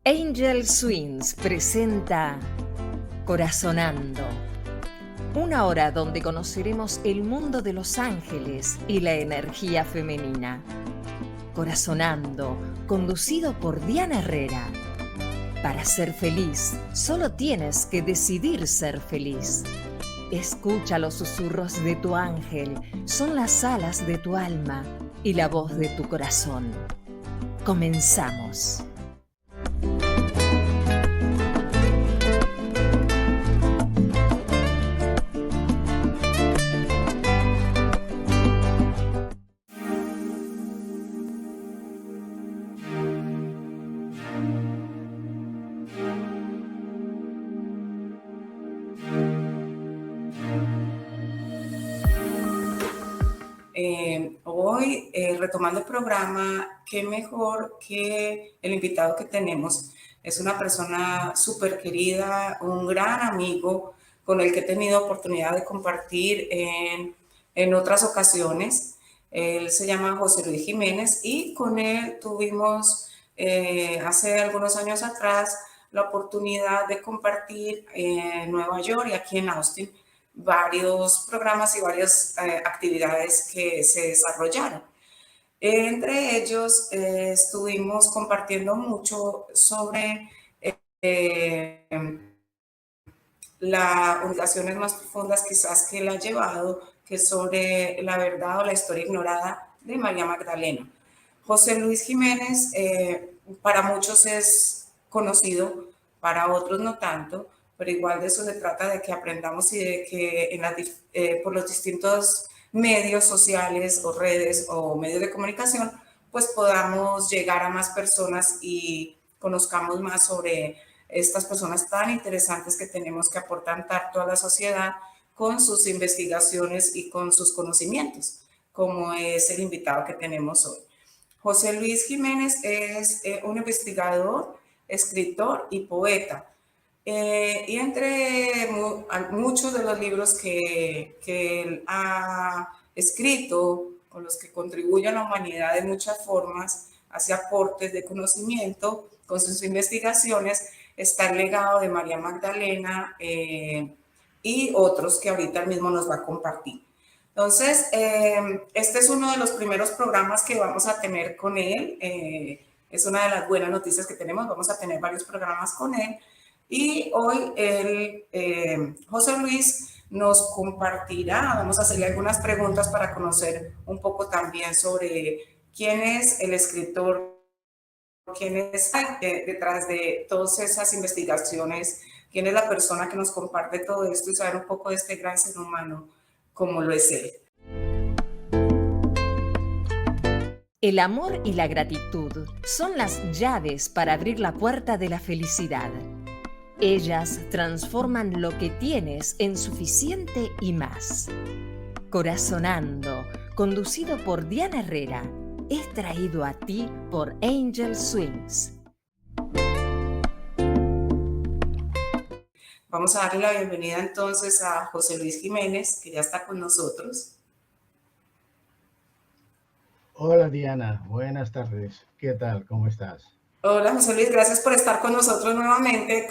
Angel Swings presenta Corazonando, una hora donde conoceremos el mundo de los ángeles y la energía femenina. Corazonando, conducido por Diana Herrera. Para ser feliz, solo tienes que decidir ser feliz. Escucha los susurros de tu ángel, son las alas de tu alma y la voz de tu corazón. Comenzamos. Hoy, retomando el programa, qué mejor que el invitado que tenemos. Es una persona súper querida, un gran amigo con el que he tenido oportunidad de compartir en otras ocasiones. Él se llama José Luis Jiménez y con él tuvimos hace algunos años atrás la oportunidad de compartir en Nueva York y aquí en Austin varios programas y varias actividades que se desarrollaron. Entre ellos estuvimos compartiendo mucho sobre las orientaciones más profundas quizás que él ha llevado, que es sobre la verdad o la historia ignorada de María Magdalena. José Luis Jiménez para muchos es conocido, para otros no tanto, pero igual de eso se trata, de que aprendamos y de que por los distintos medios sociales o redes o medios de comunicación, pues podamos llegar a más personas y conozcamos más sobre estas personas tan interesantes que tenemos, que aportan tanto a la sociedad con sus investigaciones y con sus conocimientos, como es el invitado que tenemos hoy. José Luis Jiménez es un investigador, escritor y poeta. Y entre muchos de los libros que él ha escrito, con los que contribuye a la humanidad de muchas formas, hace aportes de conocimiento con sus investigaciones, está el legado de María Magdalena y otros que ahorita mismo nos va a compartir. Entonces, este es uno de los primeros programas que vamos a tener con él. Es una de las buenas noticias que tenemos. Vamos a tener varios programas con él. Y hoy José Luis nos compartirá, vamos a hacerle algunas preguntas para conocer un poco también sobre quién es el escritor, quién es detrás de todas esas investigaciones, quién es la persona que nos comparte todo esto y saber un poco de este gran ser humano como lo es él. El amor y la gratitud son las llaves para abrir la puerta de la felicidad. Ellas transforman lo que tienes en suficiente y más. Corazonando, conducido por Diana Herrera, es traído a ti por Angel Swings. Vamos a darle la bienvenida entonces a José Luis Jiménez, que ya está con nosotros. Hola Diana, buenas tardes. ¿Qué tal? ¿Cómo estás? Hola José Luis, gracias por estar con nosotros nuevamente.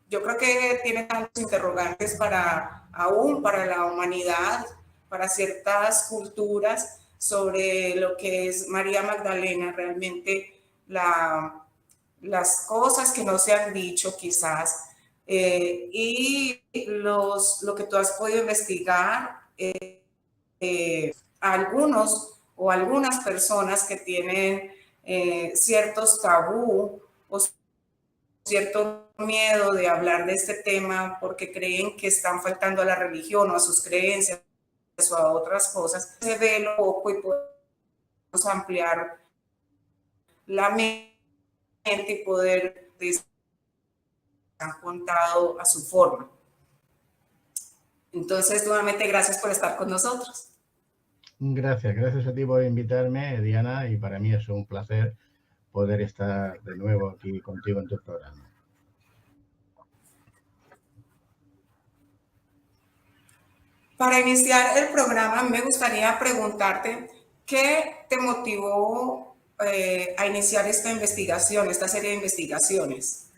Yo creo que tiene tantos interrogantes para la humanidad, para ciertas culturas, sobre lo que es María Magdalena, realmente las cosas que no se han dicho quizás, y lo que tú has podido investigar, algunos o algunas personas que tienen ciertos tabú o cierto miedo de hablar de este tema porque creen que están faltando a la religión o a sus creencias o a otras cosas. Se ve lo poco y podemos ampliar la mente y poder han contado a su forma. Entonces, nuevamente, gracias por estar con nosotros. Gracias a ti por invitarme, Diana, y para mí es un placer poder estar de nuevo aquí contigo en tu programa. Para iniciar el programa, me gustaría preguntarte qué te motivó a iniciar esta investigación, esta serie de investigaciones?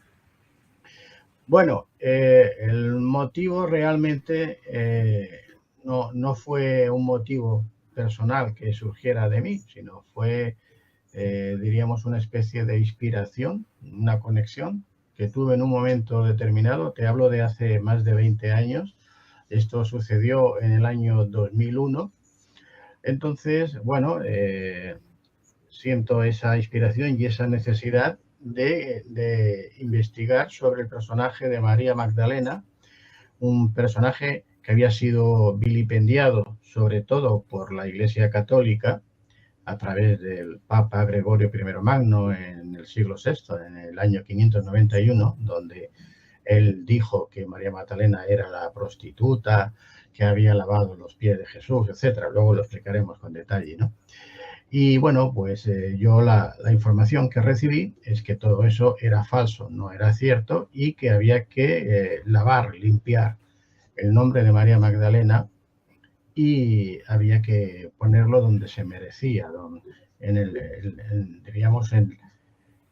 Bueno, el motivo realmente no fue un motivo personal que surgiera de mí, sino fue, diríamos, una especie de inspiración, una conexión que tuve en un momento determinado. Te hablo de hace más de 20 años. Esto sucedió en el año 2001. Entonces, bueno, siento esa inspiración y esa necesidad de investigar sobre el personaje de María Magdalena, un personaje que había sido vilipendiado sobre todo por la Iglesia Católica a través del Papa Gregorio I Magno en el siglo VI, en el año 591, donde él dijo que María Magdalena era la prostituta, que había lavado los pies de Jesús, etcétera. Luego lo explicaremos con detalle, ¿no? Y bueno, pues yo la información que recibí es que todo eso era falso, no era cierto, y que había que lavar, limpiar el nombre de María Magdalena y había que ponerlo donde se merecía, diríamos, en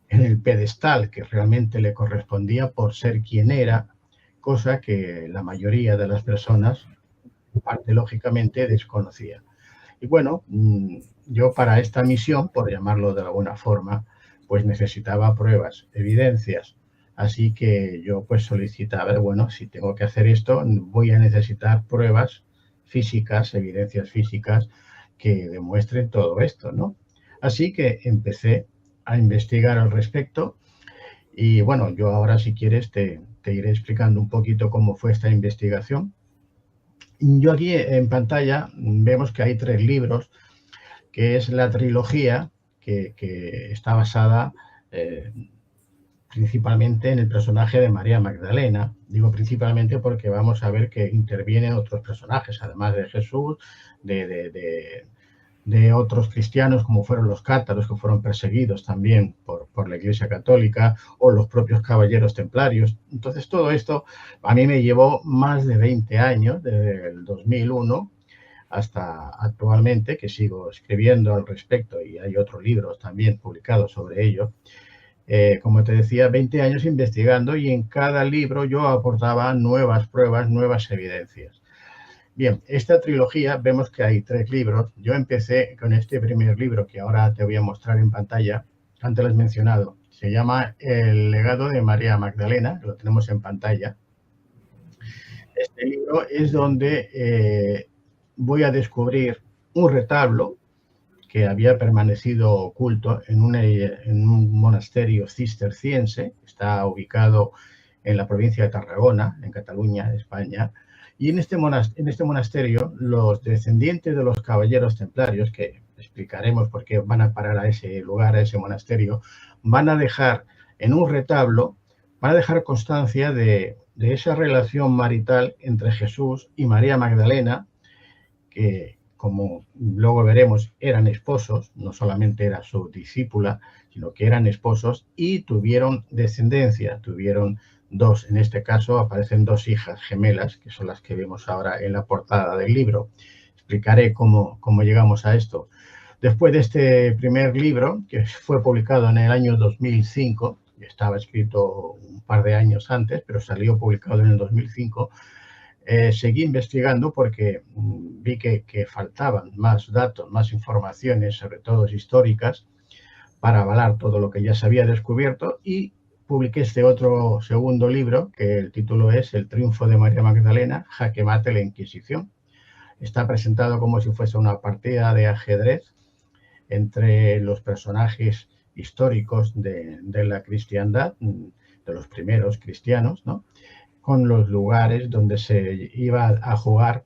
el pedestal que realmente le correspondía por ser quien era, cosa que la mayoría de las personas, parte lógicamente, desconocía. Y bueno, yo para esta misión, por llamarlo de alguna forma, pues necesitaba pruebas, evidencias. Así que yo pues solicitaba, bueno, si tengo que hacer esto, voy a necesitar pruebas físicas, evidencias físicas que demuestren todo esto, ¿no? Así que empecé a investigar al respecto y bueno, yo ahora si quieres te iré explicando un poquito cómo fue esta investigación. Yo aquí en pantalla vemos que hay 3 libros, que es la trilogía que está basada principalmente en el personaje de María Magdalena. Digo principalmente porque vamos a ver que intervienen otros personajes, además de Jesús, de otros cristianos, como fueron los cátaros, que fueron perseguidos también por la Iglesia Católica, o los propios caballeros templarios. Entonces, todo esto a mí me llevó más de 20 años, desde el 2001 hasta actualmente, que sigo escribiendo al respecto, y hay otros libros también publicados sobre ello. Como te decía, 20 años investigando, y en cada libro yo aportaba nuevas pruebas, nuevas evidencias. Bien, esta trilogía, vemos que hay 3 libros. Yo empecé con este primer libro que ahora te voy a mostrar en pantalla. Antes lo has mencionado. Se llama El legado de María Magdalena, lo tenemos en pantalla. Este libro es donde voy a descubrir un retablo que había permanecido oculto en un monasterio cisterciense. Está ubicado en la provincia de Tarragona, en Cataluña, España. Y en este monasterio, los descendientes de los caballeros templarios, que explicaremos por qué van a parar a ese lugar, a ese monasterio, van a dejar en un retablo, van a dejar constancia de esa relación marital entre Jesús y María Magdalena, que, como luego veremos, eran esposos, no solamente era su discípula, sino que eran esposos y tuvieron descendencia, tuvieron 2, en este caso aparecen 2 hijas gemelas, que son las que vemos ahora en la portada del libro. Explicaré cómo llegamos a esto. Después de este primer libro, que fue publicado en el año 2005, estaba escrito un par de años antes, pero salió publicado en el 2005, seguí investigando porque vi que faltaban más datos, más informaciones, sobre todo históricas, para avalar todo lo que ya se había descubierto, y publiqué este otro segundo libro, que el título es El triunfo de María Magdalena, jaque mate la Inquisición. Está presentado como si fuese una partida de ajedrez entre los personajes históricos de la cristiandad, de los primeros cristianos, ¿no?, con los lugares donde se iba a jugar,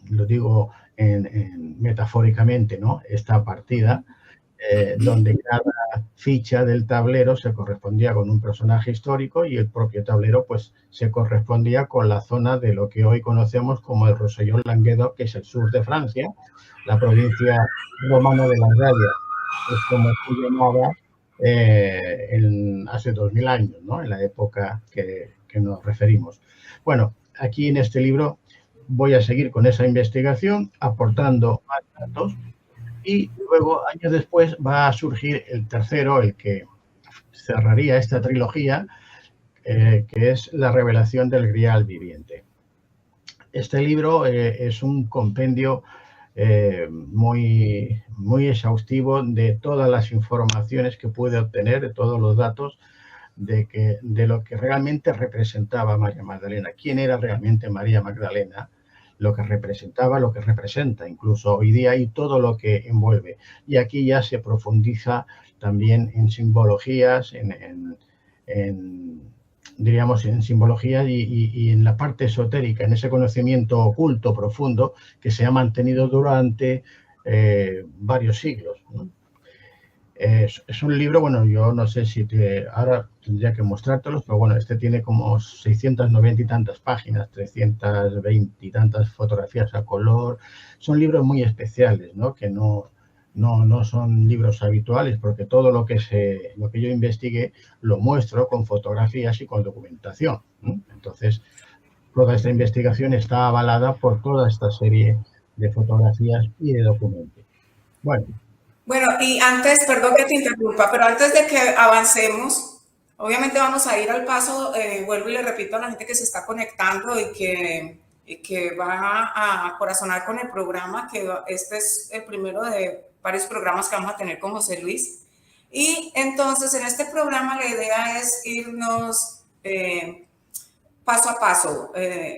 lo digo metafóricamente, ¿no?, esta partida, donde cada ficha del tablero se correspondía con un personaje histórico y el propio tablero pues se correspondía con la zona de lo que hoy conocemos como el Rosellón-Languedoc, que es el sur de Francia, la provincia romana de las Gallas, es como se llamaba hace 2000 años, ¿no?, en la época que nos referimos. Bueno, aquí en este libro voy a seguir con esa investigación, aportando más datos, Y luego, años después, va a surgir el tercero, el que cerraría esta trilogía, que es La revelación del Grial viviente. Este libro es un compendio muy, muy exhaustivo de todas las informaciones que puede obtener, de todos los datos de lo que realmente representaba María Magdalena, quién era realmente María Magdalena, lo que representaba, lo que representa incluso hoy día y todo lo que envuelve. Y aquí ya se profundiza también en simbologías, diríamos, en simbología y en la parte esotérica, en ese conocimiento oculto, profundo, que se ha mantenido durante varios siglos, ¿no? Es un libro, bueno, yo no sé si ahora tendría que mostrártelos, pero bueno, este tiene como 690 y tantas páginas, 320 y tantas fotografías a color. Son libros muy especiales, ¿no? Que no son libros habituales, porque todo lo que yo investigué lo muestro con fotografías y con documentación, ¿no? Entonces, toda esta investigación está avalada por toda esta serie de fotografías y de documentos. Bueno, y antes, perdón que te interrumpa, pero antes de que avancemos, obviamente vamos a ir al paso, vuelvo y le repito a la gente que se está conectando y que va a corazonar con el programa, que este es el primero de varios programas que vamos a tener con José Luis. Y entonces en este programa la idea es irnos paso a paso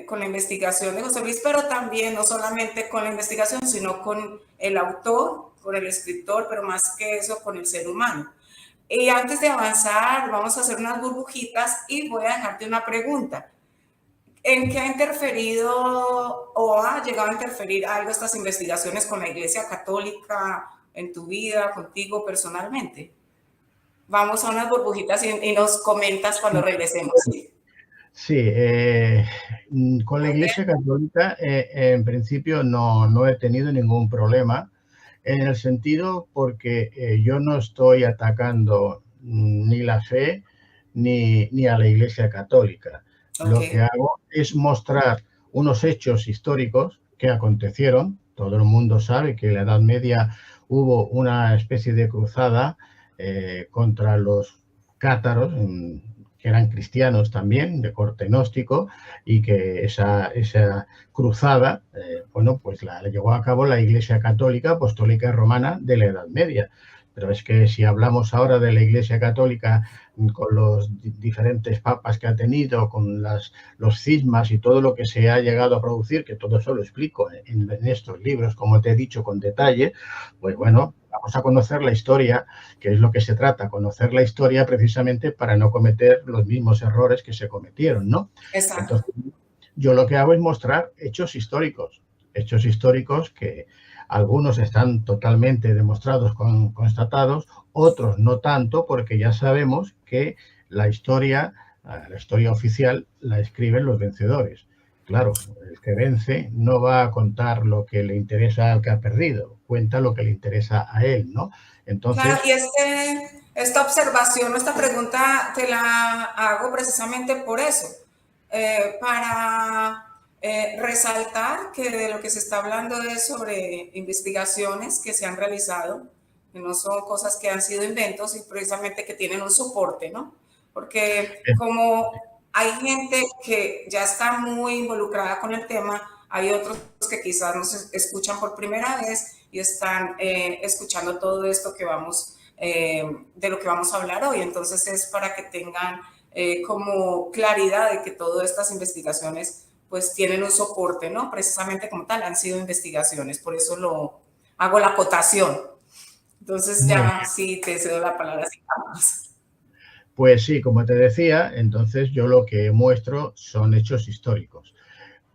con la investigación de José Luis, pero también no solamente con la investigación, sino con el autor, con el escritor, pero más que eso, con el ser humano. Y antes de avanzar, vamos a hacer unas burbujitas y voy a dejarte una pregunta. ¿En qué ha interferido o ha llegado a interferir algo estas investigaciones con la Iglesia Católica en tu vida, contigo personalmente? Vamos a unas burbujitas y nos comentas cuando regresemos. Sí, con la Iglesia Católica en principio no he tenido ningún problema, en el sentido porque yo no estoy atacando ni la fe ni a la Iglesia Católica. Okay. Lo que hago es mostrar unos hechos históricos que acontecieron. Todo el mundo sabe que en la Edad Media hubo una especie de cruzada contra los cátaros, que eran cristianos también, de corte gnóstico, y que esa cruzada, bueno, pues la llevó a cabo la Iglesia Católica Apostólica Romana de la Edad Media. Pero es que si hablamos ahora de la Iglesia Católica con los diferentes papas que ha tenido, con los cismas y todo lo que se ha llegado a producir, que todo eso lo explico en estos libros, como te he dicho, con detalle, pues bueno, vamos a conocer la historia, que es lo que se trata, conocer la historia precisamente para no cometer los mismos errores que se cometieron, ¿no? Exacto. Entonces, yo lo que hago es mostrar hechos históricos que algunos están totalmente demostrados, constatados, otros no tanto, porque ya sabemos que la historia oficial la escriben los vencedores. Claro, el que vence no va a contar lo que le interesa al que ha perdido, cuenta lo que le interesa a él, ¿no? Entonces, claro, y esta observación, esta pregunta te la hago precisamente por eso, para resaltar que de lo que se está hablando es sobre investigaciones que se han realizado, que no son cosas que han sido inventos y precisamente que tienen un soporte, ¿no? Porque como hay gente que ya está muy involucrada con el tema, hay otros que quizás nos escuchan por primera vez y están escuchando todo esto que vamos, de lo que vamos a hablar hoy. Entonces es para que tengan como claridad de que todas estas investigaciones pues tienen un soporte, ¿no? Precisamente como tal, han sido investigaciones, por eso lo hago la acotación. Entonces ya sí te cedo la palabra. Si vamos. Pues sí, como te decía, entonces yo lo que muestro son hechos históricos.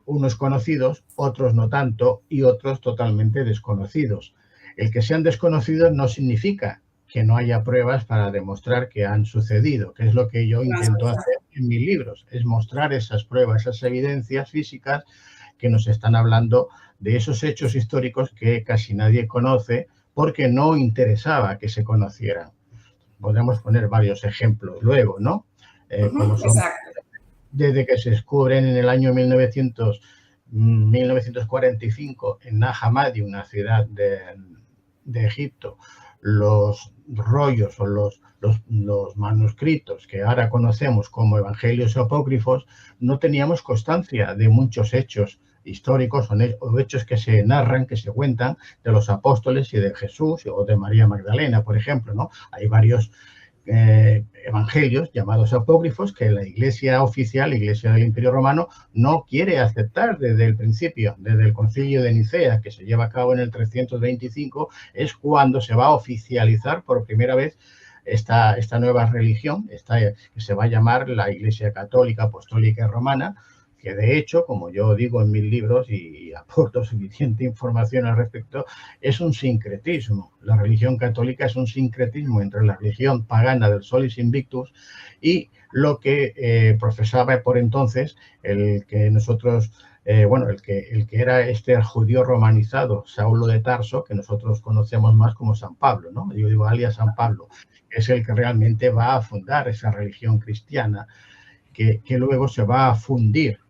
Unos conocidos, otros no tanto y otros totalmente desconocidos. El que sean desconocidos no significa que no haya pruebas para demostrar que han sucedido, que es lo que yo intento hacer en mis libros, es mostrar esas pruebas, esas evidencias físicas que nos están hablando de esos hechos históricos que casi nadie conoce porque no interesaba que se conocieran. Podemos poner varios ejemplos luego, ¿no? Como son, desde que se descubren en el año 1945 en Nag Hammadi, una ciudad de Egipto los rollos o los manuscritos que ahora conocemos como evangelios apócrifos, no teníamos constancia de muchos hechos históricos o hechos que se narran, que se cuentan de los apóstoles y de Jesús o de María Magdalena, por ejemplo, ¿no? Hay varios evangelios llamados apócrifos que la Iglesia oficial, la Iglesia del Imperio Romano, no quiere aceptar desde el principio, desde el Concilio de Nicea, que se lleva a cabo en el 325, es cuando se va a oficializar por primera vez esta nueva religión, que se va a llamar la Iglesia Católica, Apostólica y Romana, que de hecho, como yo digo en mis libros y aporto suficiente información al respecto, es un sincretismo. La religión católica es un sincretismo entre la religión pagana del Solis Invictus y lo que profesaba por entonces el que nosotros, el que era este judío romanizado, Saulo de Tarso, que nosotros conocemos más como San Pablo, ¿no? Yo digo alias San Pablo, que es el que realmente va a fundar esa religión cristiana que luego se va a fundir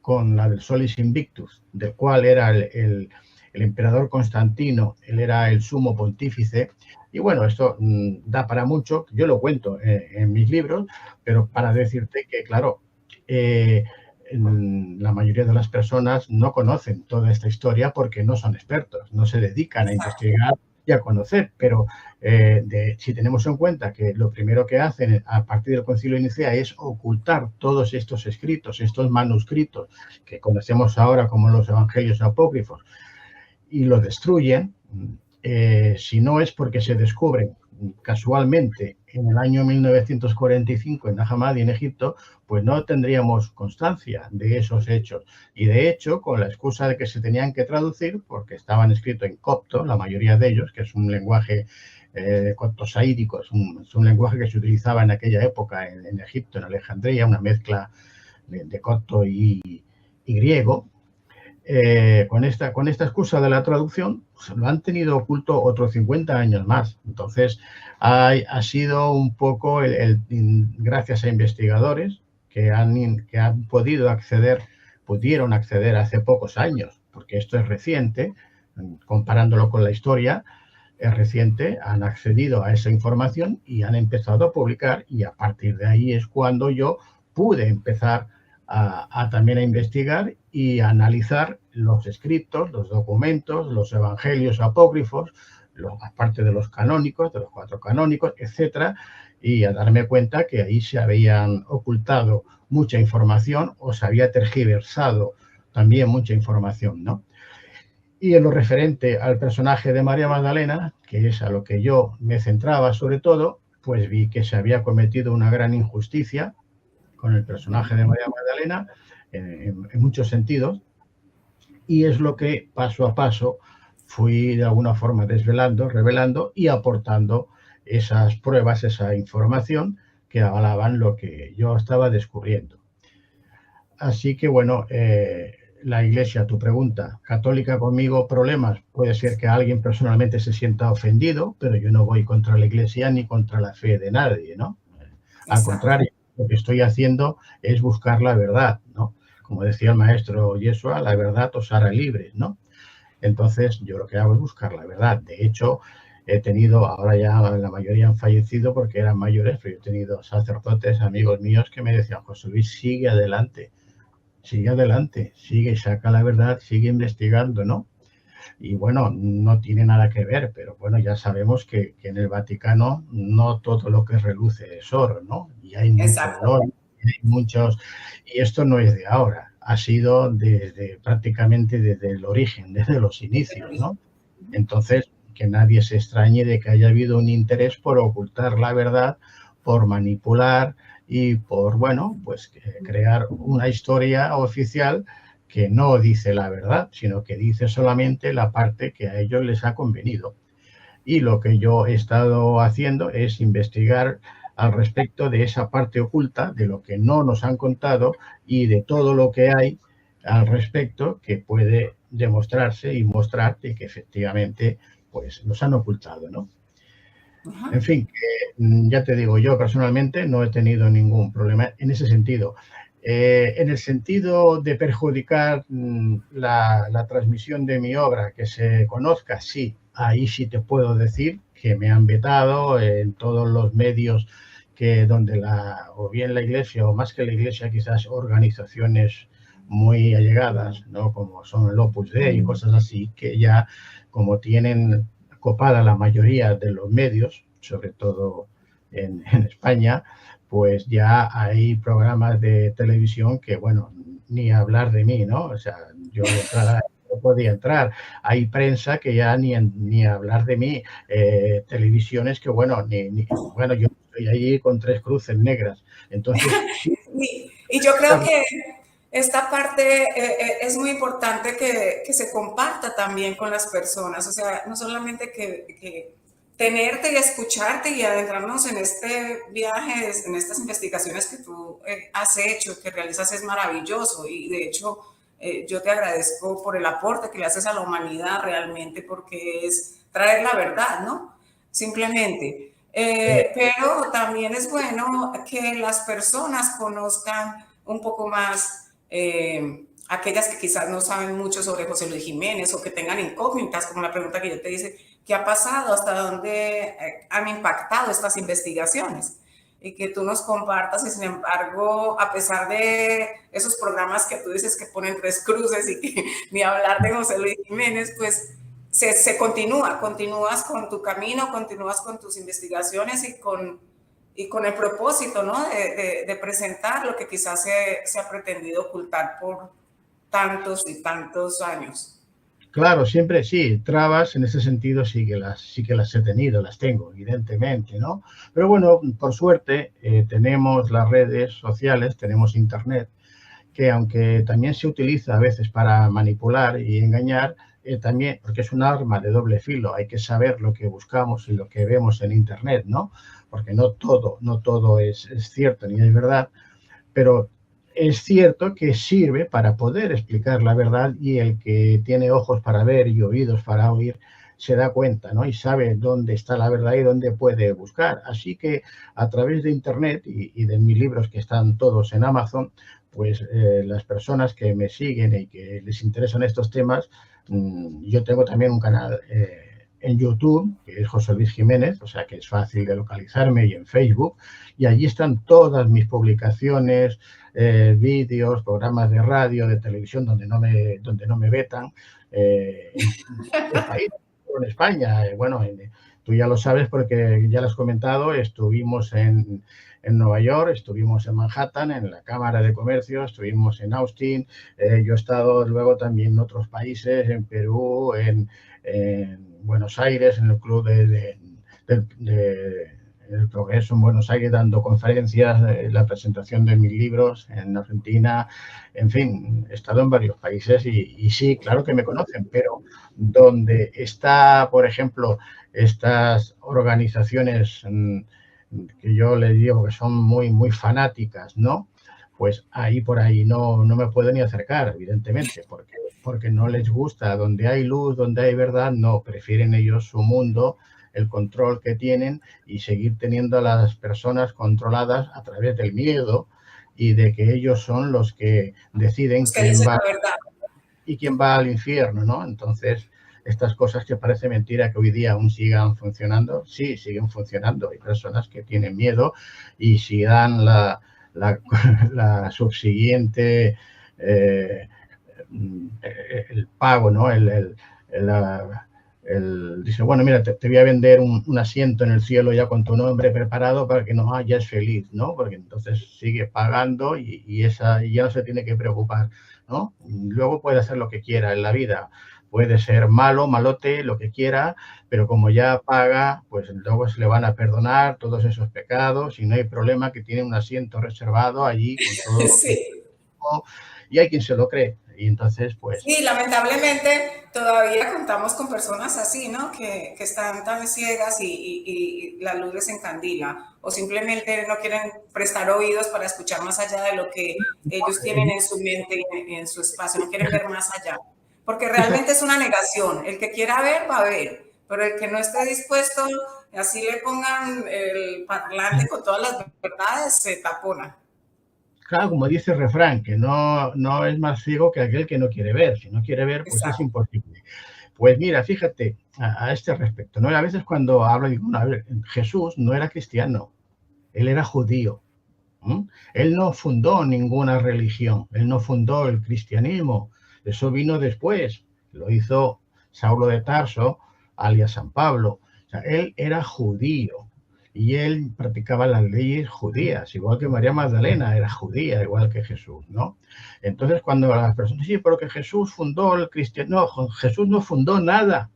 con la del Solis Invictus, del cual era el emperador Constantino, él era el sumo pontífice. Y bueno, esto da para mucho, yo lo cuento en mis libros, pero para decirte que, claro, la mayoría de las personas no conocen toda esta historia porque no son expertos, no se dedican a investigar y a conocer, pero si tenemos en cuenta que lo primero que hacen a partir del Concilio de Nicea es ocultar todos estos escritos, estos manuscritos que conocemos ahora como los evangelios apócrifos, y los destruyen, si no es porque se descubren casualmente en el año 1945 en Nag Hammadi, en Egipto, pues no tendríamos constancia de esos hechos. Y de hecho, con la excusa de que se tenían que traducir, porque estaban escritos en copto, la mayoría de ellos, que es un lenguaje copto-saídico, es un lenguaje que se utilizaba en aquella época en Egipto, en Alejandría, una mezcla de copto y griego. Con esta excusa de la traducción, pues, lo han tenido oculto otros 50 años más. Entonces, ha sido un poco, gracias a investigadores que pudieron acceder hace pocos años, porque esto es reciente, comparándolo con la historia, es reciente, han accedido a esa información y han empezado a publicar, y a partir de ahí es cuando yo pude empezar también a investigar y a analizar los escritos, los documentos, los evangelios apócrifos, aparte de los canónicos, de los 4 canónicos, etcétera, y a darme cuenta que ahí se habían ocultado mucha información o se había tergiversado también mucha información, ¿no? Y en lo referente al personaje de María Magdalena, que es a lo que yo me centraba sobre todo, pues vi que se había cometido una gran injusticia con el personaje de María Magdalena en muchos sentidos, y es lo que paso a paso fui de alguna forma revelando y aportando esas pruebas, esa información que avalaban lo que yo estaba descubriendo. Así que bueno, la Iglesia, tu pregunta, católica conmigo, problemas, puede ser que alguien personalmente se sienta ofendido, pero yo no voy contra la Iglesia ni contra la fe de nadie, ¿no? Al contrario, lo que estoy haciendo es buscar la verdad, ¿no? Como decía el maestro Yeshua, la verdad os hará libres, ¿no? Entonces, yo lo que hago es buscar la verdad. De hecho, he tenido, ahora ya la mayoría han fallecido porque eran mayores, pero yo he tenido sacerdotes, amigos míos, que me decían, José Luis, sigue adelante, sigue, saca la verdad, sigue investigando, ¿no? Y bueno, no tiene nada que ver, pero bueno, ya sabemos que en el Vaticano no todo lo que reluce es oro, ¿no? Y hay mucho dolor, y esto no es de ahora, ha sido prácticamente desde el origen, desde los inicios, ¿no? Entonces, que nadie se extrañe de que haya habido un interés por ocultar la verdad, por manipular y por, bueno, pues crear una historia oficial que no dice la verdad, sino que dice solamente la parte que a ellos les ha convenido. Y lo que yo he estado haciendo es investigar al respecto de esa parte oculta, de lo que no nos han contado y de todo lo que hay al respecto que puede demostrarse y mostrarte que efectivamente pues nos han ocultado, ¿no? Ajá. En fin, ya te digo, yo personalmente no he tenido ningún problema en ese sentido. En el sentido de perjudicar la transmisión de mi obra, que se conozca, sí, ahí sí te puedo decir que me han vetado en todos los medios donde o bien la Iglesia, o más que la Iglesia, quizás organizaciones muy allegadas, ¿no? Como son el Opus Dei y cosas así, que ya como tienen copada la mayoría de los medios, sobre todo en España, pues ya hay programas de televisión que, bueno, ni hablar de mí, ¿no? O sea, yo de entrada no podía entrar. Hay prensa que ya ni hablar de mí, televisiones que, bueno, bueno, yo estoy allí con 3 cruces negras. Entonces, sí. Y yo creo que esta parte es muy importante que se comparta también con las personas. O sea, no solamente que tenerte y escucharte y adentrarnos en este viaje, en estas investigaciones que tú has hecho, que realizas, es maravilloso. Y de hecho, yo te agradezco por el aporte que le haces a la humanidad realmente, porque es traer la verdad, ¿no? Simplemente. Pero también es bueno que las personas conozcan un poco más, aquellas que quizás no saben mucho sobre José Luis Jiménez o que tengan incógnitas, como la pregunta que yo te hice, ¿qué ha pasado? ¿Hasta dónde han impactado estas investigaciones? Y que tú nos compartas, y sin embargo, a pesar de esos programas que tú dices que ponen 3 cruces y que ni hablar de José Luis Jiménez, pues se continúas con tu camino, continúas con tus investigaciones y con el propósito, ¿no? de presentar lo que quizás se ha pretendido ocultar por tantos y tantos años. Claro, siempre sí, trabas en ese sentido sí que las he tenido, las tengo, evidentemente, ¿no? Pero bueno, por suerte tenemos las redes sociales, tenemos Internet, que aunque también se utiliza a veces para manipular y engañar, también, porque es un arma de doble filo, hay que saber lo que buscamos y lo que vemos en Internet, ¿no? Porque no todo es cierto ni es verdad, pero es cierto que sirve para poder explicar la verdad, y el que tiene ojos para ver y oídos para oír se da cuenta, ¿no? Y sabe dónde está la verdad y dónde puede buscar. Así que a través de Internet y de mis libros, que están todos en Amazon, pues las personas que me siguen y que les interesan estos temas, yo tengo también un canal en YouTube, que es José Luis Jiménez, o sea que es fácil de localizarme, y en Facebook, y allí están todas mis publicaciones, vídeos, programas de radio, de televisión, donde no me vetan, en los países, en España. Bueno, tú ya lo sabes porque ya lo has comentado, estuvimos en Nueva York, estuvimos en Manhattan, en la Cámara de Comercio, estuvimos en Austin, yo he estado luego también en otros países, en Perú, en Buenos Aires, en el Club del Progreso en Buenos Aires, dando conferencias, la presentación de mis libros en Argentina, en fin, he estado en varios países y sí, claro que me conocen, pero donde está, por ejemplo, estas organizaciones que yo les digo que son muy fanáticas, ¿no? Pues por ahí no me puedo ni acercar, evidentemente, porque no les gusta. Donde hay luz, donde hay verdad, no, prefieren ellos su mundo, el control que tienen, y seguir teniendo a las personas controladas a través del miedo y de que ellos son los que deciden quién va al infierno, ¿no? Entonces, estas cosas que parece mentira que hoy día aún sigan funcionando, sí, siguen funcionando. Hay personas que tienen miedo, y si dan la subsiguiente, el pago, ¿no? Dice, bueno, mira, te voy a vender un asiento en el cielo ya con tu nombre preparado para que no hayas feliz, ¿no? Porque entonces sigue pagando y ya no se tiene que preocupar, ¿no? Luego puede hacer lo que quiera en la vida, puede ser malo, malote, lo que quiera, pero como ya paga, pues luego se le van a perdonar todos esos pecados y no hay problema, que tiene un asiento reservado allí con todo. Sí. Y hay quien se lo cree. Y entonces, pues... Sí, lamentablemente todavía contamos con personas así, ¿no? Que están tan ciegas y la luz les encandila, o simplemente no quieren prestar oídos para escuchar más allá de lo que ellos tienen en su mente y en su espacio, no quieren ver más allá. Porque realmente es una negación. El que quiera ver, va a ver, pero el que no esté dispuesto, así le pongan el parlante con todas las verdades, se tapona. Claro, como dice el refrán, que no es más ciego que aquel que no quiere ver. Si no quiere ver, pues exacto, es imposible. Pues mira, fíjate a este respecto, ¿no? A veces cuando hablo, digo, a ver, Jesús no era cristiano, él era judío. ¿Mm? Él no fundó ninguna religión, él no fundó el cristianismo, eso vino después, lo hizo Saulo de Tarso, alias San Pablo. O sea, él era judío y él practicaba las leyes judías, igual que María Magdalena era judía, igual que Jesús, ¿no? Entonces, cuando las personas, sí, pero que Jesús fundó el cristianismo, no, Jesús no fundó nada,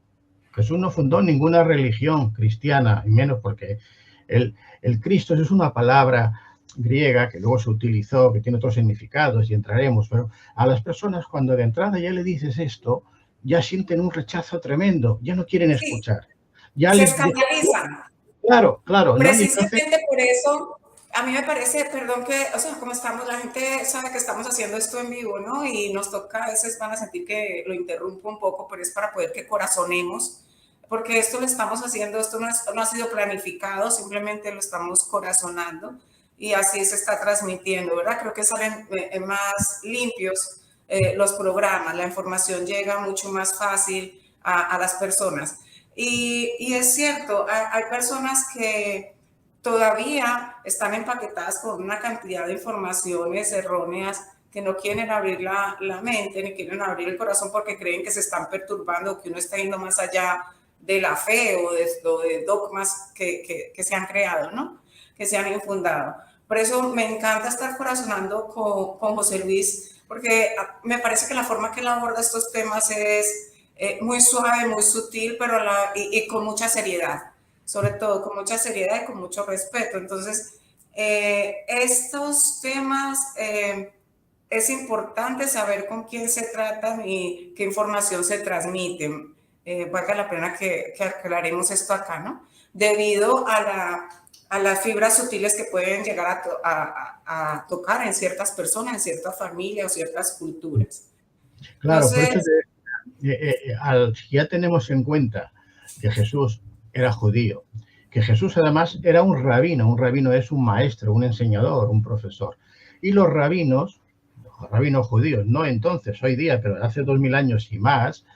Jesús no fundó ninguna religión cristiana, y menos porque el Cristo es una palabra griega que luego se utilizó, que tiene otros significados y entraremos, pero a las personas cuando de entrada ya le dices esto, ya sienten un rechazo tremendo, ya no quieren Sí, escuchar. Ya se les... escandalizan. Claro, claro, ¿no? Y entonces, Precisamente por eso, a mí me parece, perdón que, o sea, como estamos, la gente sabe que estamos haciendo esto en vivo, ¿no? Y nos toca, a veces van a sentir que lo interrumpo un poco, pero es para poder que corazonemos, porque esto lo estamos haciendo, esto no ha sido planificado, simplemente lo estamos corazonando y así se está transmitiendo, ¿verdad? Creo que salen más limpios los programas, la información llega mucho más fácil a las personas. Y es cierto, hay personas que todavía están empaquetadas con una cantidad de informaciones erróneas que no quieren abrir la mente ni quieren abrir el corazón porque creen que se están perturbando, que uno está yendo más allá de la fe o de dogmas que se han creado, ¿no? Que se han infundado. Por eso me encanta estar corazonando con José Luis, porque me parece que la forma que él aborda estos temas es muy suave, muy sutil, pero y con mucha seriedad, sobre todo con mucha seriedad y con mucho respeto. Entonces, estos temas es importante saber con quién se tratan y qué información se transmite. Valga la pena que aclaremos esto acá, ¿no? Debido a las fibras sutiles que pueden llegar a tocar en ciertas personas, en ciertas familias o ciertas culturas. claro, por eso Entonces, ya tenemos en cuenta que Jesús era judío, que Jesús además era un rabino es un maestro, un enseñador, un profesor. Y los rabinos judíos, no entonces, hoy día, pero hace 2000 años y más,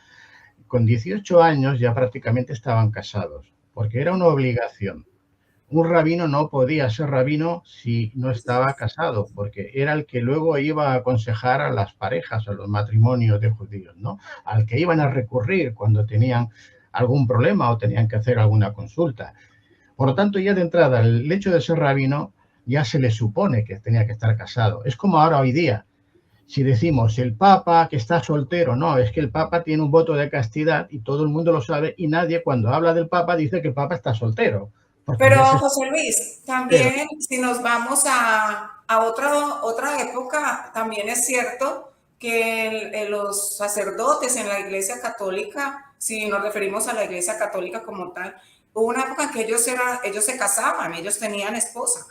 con 18 años ya prácticamente estaban casados, porque era una obligación. Un rabino no podía ser rabino si no estaba casado, porque era el que luego iba a aconsejar a las parejas, a los matrimonios de judíos, ¿no? Al que iban a recurrir cuando tenían algún problema o tenían que hacer alguna consulta. Por lo tanto, ya de entrada, el hecho de ser rabino ya se le supone que tenía que estar casado. Es como ahora hoy día. Si decimos el Papa que está soltero, no, es que el Papa tiene un voto de castidad y todo el mundo lo sabe y nadie cuando habla del Papa dice que el Papa está soltero. pero José Luis, Pero, también si nos vamos a otra época, también es cierto que los sacerdotes en la Iglesia Católica, si nos referimos a la Iglesia Católica como tal, hubo una época en que ellos se casaban, ellos tenían esposa.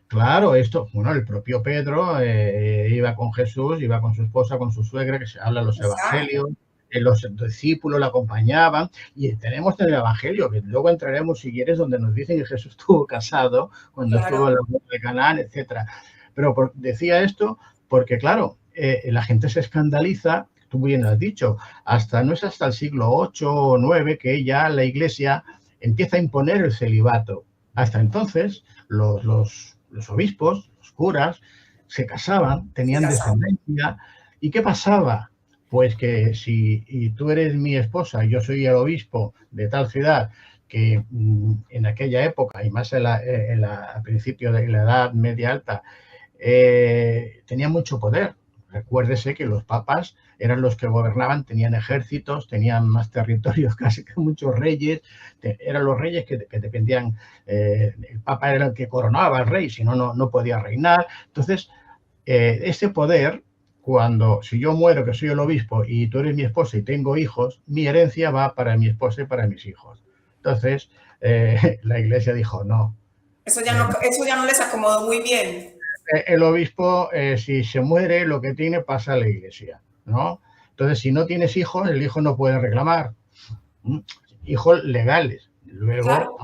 claro, esto, bueno, el propio Pedro iba con Jesús, iba con su esposa, con su suegra, que se habla en los Exacto. evangelios, los discípulos le acompañaban, y tenemos en el evangelio, que luego entraremos si quieres, donde nos dicen que Jesús estuvo casado cuando estuvo en Claro, la boda de Canaán, etcétera. Pero decía esto porque, claro, la gente se escandaliza, tú bien lo has dicho, no es hasta el siglo VIII o IX que ya la Iglesia empieza a imponer el celibato. Hasta entonces, los obispos, los curas, se casaban, se tenían casaban. descendencia. ¿Y qué pasaba? Pues que si tú eres mi esposa y yo soy el obispo de tal ciudad, que en aquella época, y más a principio de la Edad Media Alta, tenía mucho poder. Recuérdese que los papas eran los que gobernaban, tenían ejércitos, tenían más territorios casi que muchos reyes, eran los reyes que dependían, el papa era el que coronaba al rey, si no, no podía reinar. Entonces, ese poder, si yo muero, que soy el obispo, y tú eres mi esposa y tengo hijos, mi herencia va para mi esposa y para mis hijos. Entonces, la iglesia dijo, no. Eso ya no les acomodó muy bien. El obispo, si se muere, lo que tiene pasa a la iglesia, ¿no? Entonces, si no tienes hijos, el hijo no puede reclamar. Hijos legales. Luego, Claro.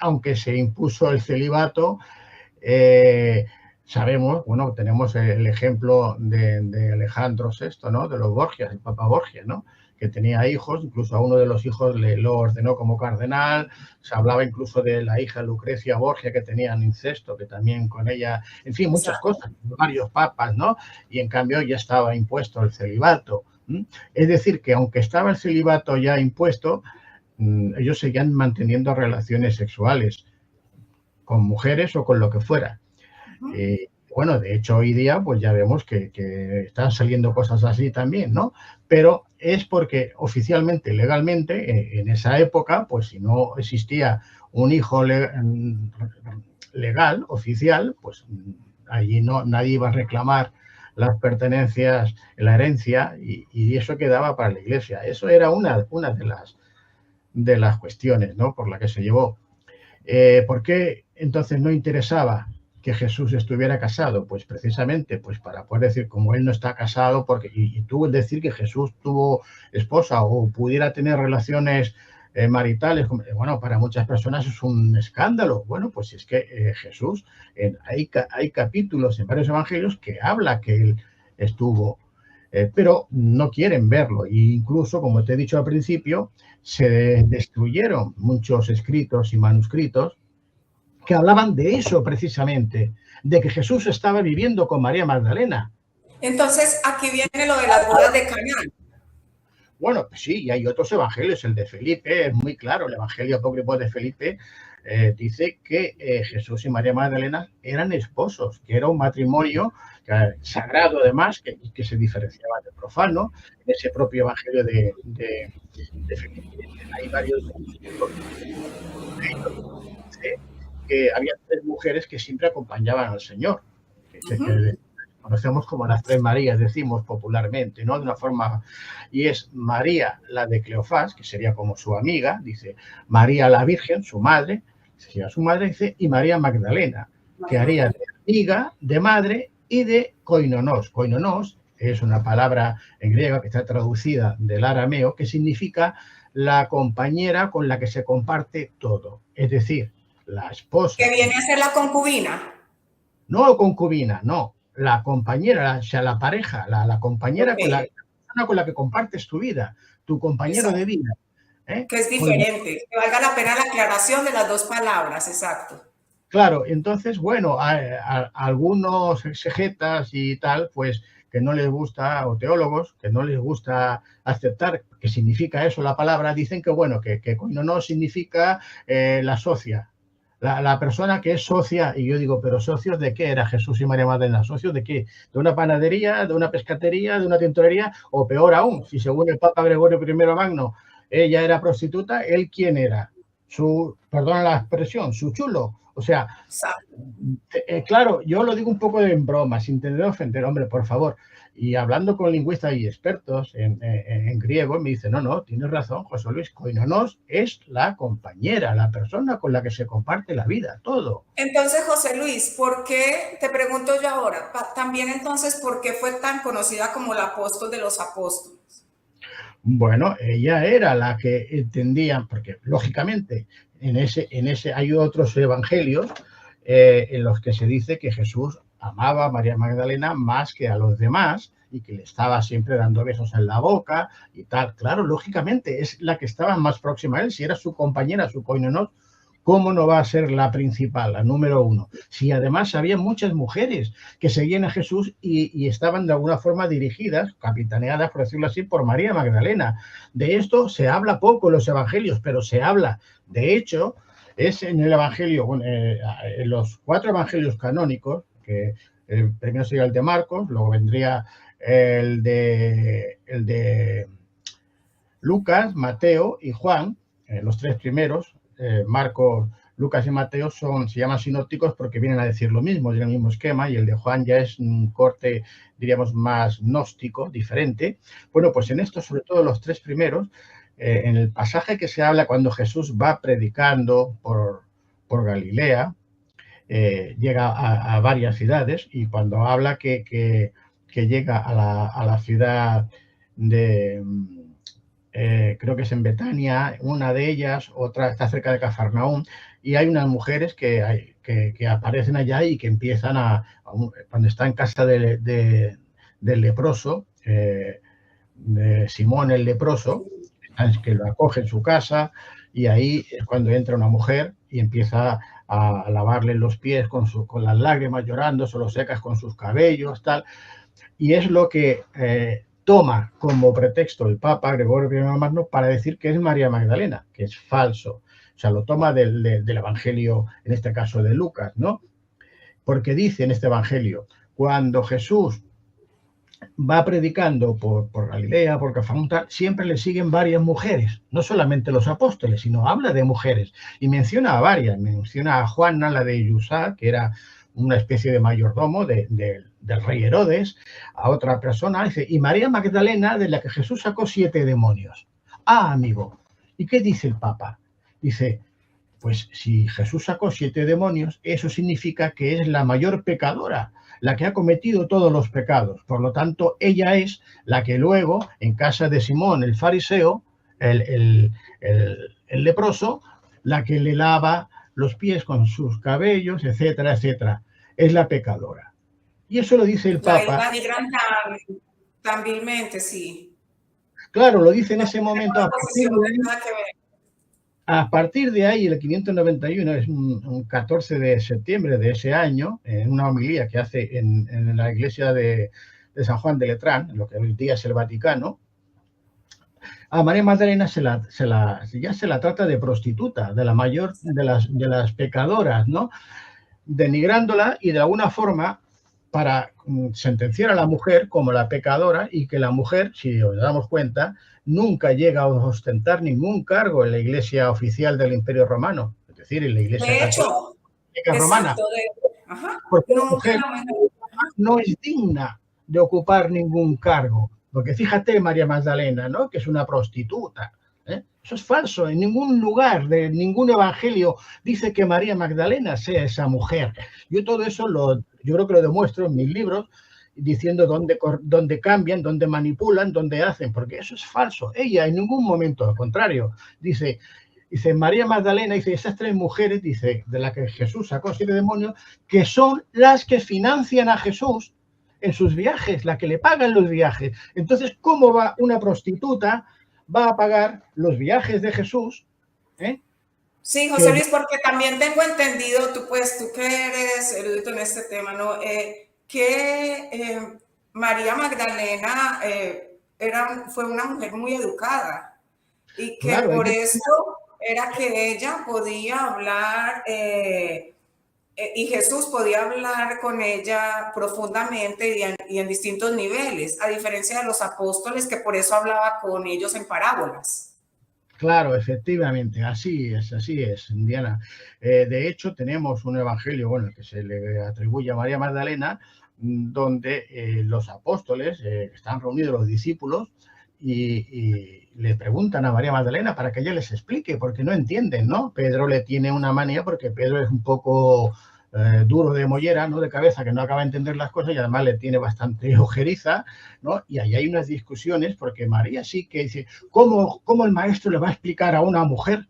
aunque se impuso el celibato, sabemos, bueno, tenemos el ejemplo de Alejandro VI, ¿no? De los Borgias, el Papa Borgia, ¿no? que tenía hijos, incluso a uno de los hijos lo ordenó como cardenal, se hablaba incluso de la hija Lucrecia Borgia, que tenían incesto, que también con ella, en fin, muchas cosas, varios papas, ¿no? Y en cambio ya estaba impuesto el celibato. Es decir, que aunque estaba el celibato ya impuesto, ellos seguían manteniendo relaciones sexuales con mujeres o con lo que fuera. Bueno, de hecho, hoy día, pues ya vemos que están saliendo cosas así también, ¿no? Pero es porque oficialmente, legalmente, en esa época, pues si no existía un hijo legal, oficial, pues allí nadie iba a reclamar las pertenencias, la herencia, y eso quedaba para la Iglesia. Eso era una de las cuestiones, ¿no?, por la que se llevó. ¿Por qué entonces no interesaba que Jesús estuviera casado? Pues precisamente pues para poder decir, como él no está casado, porque y tú decir que Jesús tuvo esposa o pudiera tener relaciones maritales, bueno, para muchas personas es un escándalo. Bueno, pues es que Jesús, hay capítulos en varios evangelios que habla que él estuvo, pero no quieren verlo. E incluso, como te he dicho al principio, se destruyeron muchos escritos y manuscritos que hablaban de eso precisamente, de que Jesús estaba viviendo con María Magdalena. Entonces, aquí viene lo de las bodas de Caná. Bueno, pues sí, y hay otros evangelios, el de Felipe, es muy claro, el evangelio apócrifo de Felipe dice que Jesús y María Magdalena eran esposos, que era un matrimonio sagrado además, que se diferenciaba del profano. En ese propio evangelio de Felipe hay varios que había 3 mujeres que siempre acompañaban al Señor, que conocemos como las 3 Marías, decimos popularmente, ¿no? De una forma, y es María, la de Cleofás, que sería como su amiga, dice María la Virgen, su madre, sería su madre, dice, y María Magdalena, que haría de amiga, de madre y de koinonos. Koinonos es una palabra en griego que está traducida del arameo, que significa la compañera con la que se comparte todo, es decir, la esposa. ¿Que viene a ser la concubina? No concubina, no. La compañera, o sea, la pareja, la compañera, con la persona con la que compartes tu vida, tu compañero de vida. Que es diferente, que valga la pena la aclaración de las 2 palabras, exacto. Claro, entonces, bueno, a algunos exegetas y tal, pues que no les gusta, o teólogos, que no les gusta aceptar que significa eso la palabra, dicen que, bueno, que no significa la socia. La persona que es socia, y yo digo, ¿pero socios de qué era Jesús y María Magdalena? ¿Socios de qué? ¿De una panadería, de una pescatería, de una tintorería? O peor aún, si según el Papa Gregorio I Magno, ella era prostituta, ¿él quién era? Perdona la expresión, su chulo. O sea, claro, yo lo digo un poco en broma, sin tener ofender, hombre, por favor. Y hablando con lingüistas y expertos en griego, me dicen, no, tienes razón, José Luis, koinonos es la compañera, la persona con la que se comparte la vida, todo. Entonces, José Luis, ¿por qué, te pregunto yo ahora, también entonces, por qué fue tan conocida como la apóstol de los apóstoles? Bueno, ella era la que entendía, porque lógicamente en ese hay otros evangelios en los que se dice que Jesús amaba a María Magdalena más que a los demás y que le estaba siempre dando besos en la boca y tal. Claro, lógicamente es la que estaba más próxima a él. Si era su compañera, su koinonos, ¿cómo no va a ser la principal, la número 1? Si además había muchas mujeres que seguían a Jesús y estaban de alguna forma dirigidas, capitaneadas, por decirlo así, por María Magdalena. De esto se habla poco en los evangelios, pero se habla. De hecho, es en el evangelio, en los 4 evangelios canónicos, que el primero sería el de Marcos, luego vendría el de Lucas, Mateo y Juan, los 3 primeros. Marcos, Lucas y Mateo se llaman sinópticos porque vienen a decir lo mismo, tienen el mismo esquema, y el de Juan ya es un corte, diríamos, más gnóstico, diferente. Bueno, pues en estos, sobre todo los 3 primeros, en el pasaje que se habla cuando Jesús va predicando por Galilea, llega a varias ciudades, y cuando habla que llega a la ciudad de... creo que es en Betania, una de ellas, otra está cerca de Cafarnaúm, y hay unas mujeres que aparecen allá y que empiezan cuando está en casa del leproso, de Simón el leproso, que lo acoge en su casa, y ahí es cuando entra una mujer y empieza a lavarle los pies con las lágrimas, llorando, se los secas con sus cabellos, tal. Y es lo que toma como pretexto el Papa Gregorio I Magno para decir que es María Magdalena, que es falso. O sea, lo toma del Evangelio, en este caso de Lucas, ¿no? Porque dice en este Evangelio, cuando Jesús va predicando por Galilea, por Cafarnaúm, siempre le siguen varias mujeres, no solamente los apóstoles, sino habla de mujeres y menciona a varias, menciona a Juana, la de Yusá, que era una especie de mayordomo del rey Herodes, a otra persona, dice, y María Magdalena, de la que Jesús sacó 7 demonios. Ah, amigo, ¿y qué dice el Papa? Dice, pues si Jesús sacó 7 demonios, eso significa que es la mayor pecadora, la que ha cometido todos los pecados. Por lo tanto, ella es la que luego, en casa de Simón, el fariseo, el leproso, la que le lava los pies con sus cabellos, etcétera, etcétera. Es la pecadora. Y eso lo dice el Papa. La denigran tan vilmente, sí. Claro, lo dice en ese momento. A partir de ahí, el 591, es un 14 de septiembre de ese año, en una homilía que hace en la iglesia de San Juan de Letrán, en lo que hoy día es el Vaticano, a María Magdalena ya se la trata de prostituta, de la mayor de las pecadoras, ¿no? Denigrándola y de alguna forma para sentenciar a la mujer como la pecadora, y que la mujer, si nos damos cuenta, nunca llega a ostentar ningún cargo en la iglesia oficial del Imperio Romano, es decir, en la iglesia católica romana. Porque la mujer no es digna de ocupar ningún cargo. Porque fíjate, María Magdalena, ¿no?, que es una prostituta. Eso es falso. En ningún lugar de ningún evangelio dice que María Magdalena sea esa mujer. Yo todo eso yo creo que lo demuestro en mis libros, diciendo dónde cambian, dónde manipulan, dónde hacen, porque eso es falso. Ella en ningún momento, al contrario, dice María Magdalena, dice, esas 3 mujeres, dice, de las que Jesús sacó 7 demonios, que son las que financian a Jesús en sus viajes, las que le pagan los viajes. Entonces, ¿cómo va una prostituta va a pagar los viajes de Jesús? Sí, José Luis, porque también tengo entendido, tú que eres erudito en este tema, ¿no? Que María Magdalena fue una mujer muy educada y que claro, por eso era que ella podía hablar y Jesús podía hablar con ella profundamente y en distintos niveles, a diferencia de los apóstoles, que por eso hablaba con ellos en parábolas. Claro, efectivamente, así es, Diana. De hecho, tenemos un evangelio, bueno, que se le atribuye a María Magdalena, donde los apóstoles están reunidos, los discípulos, y le preguntan a María Magdalena para que ella les explique, porque no entienden, ¿no? Pedro le tiene una manía, porque Pedro es un poco duro de mollera, ¿no?, de cabeza, que no acaba de entender las cosas, y además le tiene bastante ojeriza, ¿no? Y ahí hay unas discusiones, porque María sí que dice, ¿cómo el maestro le va a explicar a una mujer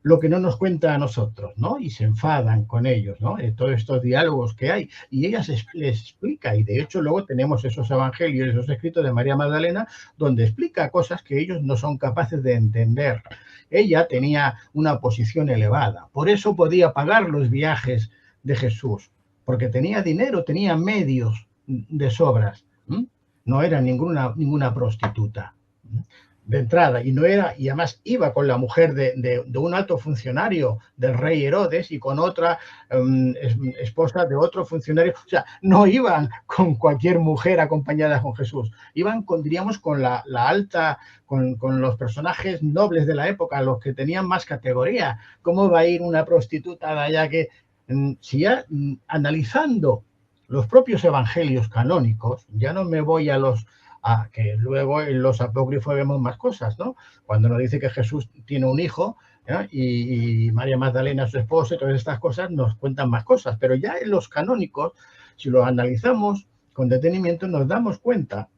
lo que no nos cuenta a nosotros, ¿no? Y se enfadan con ellos, ¿no? Todos estos diálogos que hay, y ella les explica, y de hecho luego tenemos esos evangelios, esos escritos de María Magdalena, donde explica cosas que ellos no son capaces de entender. Ella tenía una posición elevada, por eso podía pagar los viajes de Jesús, porque tenía dinero, tenía medios de sobras. No era ninguna prostituta de entrada, y además iba con la mujer de un alto funcionario del rey Herodes y con otra esposa de otro funcionario. O sea, no iban con cualquier mujer acompañada con Jesús, iban diríamos, con la alta, con los personajes nobles de la época, los que tenían más categoría. ¿Cómo va a ir una prostituta de allá que... Si ya analizando los propios evangelios canónicos, ya no me voy que luego en los apócrifos vemos más cosas, ¿no? Cuando nos dice que Jesús tiene un hijo, ¿no?, y María Magdalena su esposa, y todas estas cosas nos cuentan más cosas, pero ya en los canónicos, si los analizamos con detenimiento, nos damos cuenta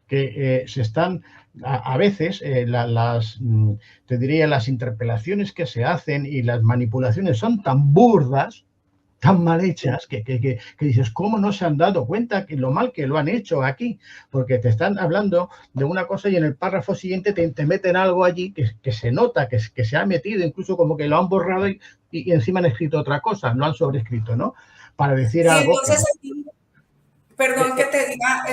que se están a veces te diría, las interpelaciones que se hacen y las manipulaciones son tan burdas, tan mal hechas que dices, ¿cómo no se han dado cuenta que lo mal que lo han hecho aquí? Porque te están hablando de una cosa y en el párrafo siguiente te meten algo allí que se nota, que se ha metido, incluso como que lo han borrado y encima han escrito otra cosa, lo han sobrescrito, ¿no? Para decir Sí, algo que... entonces, perdón que te diga,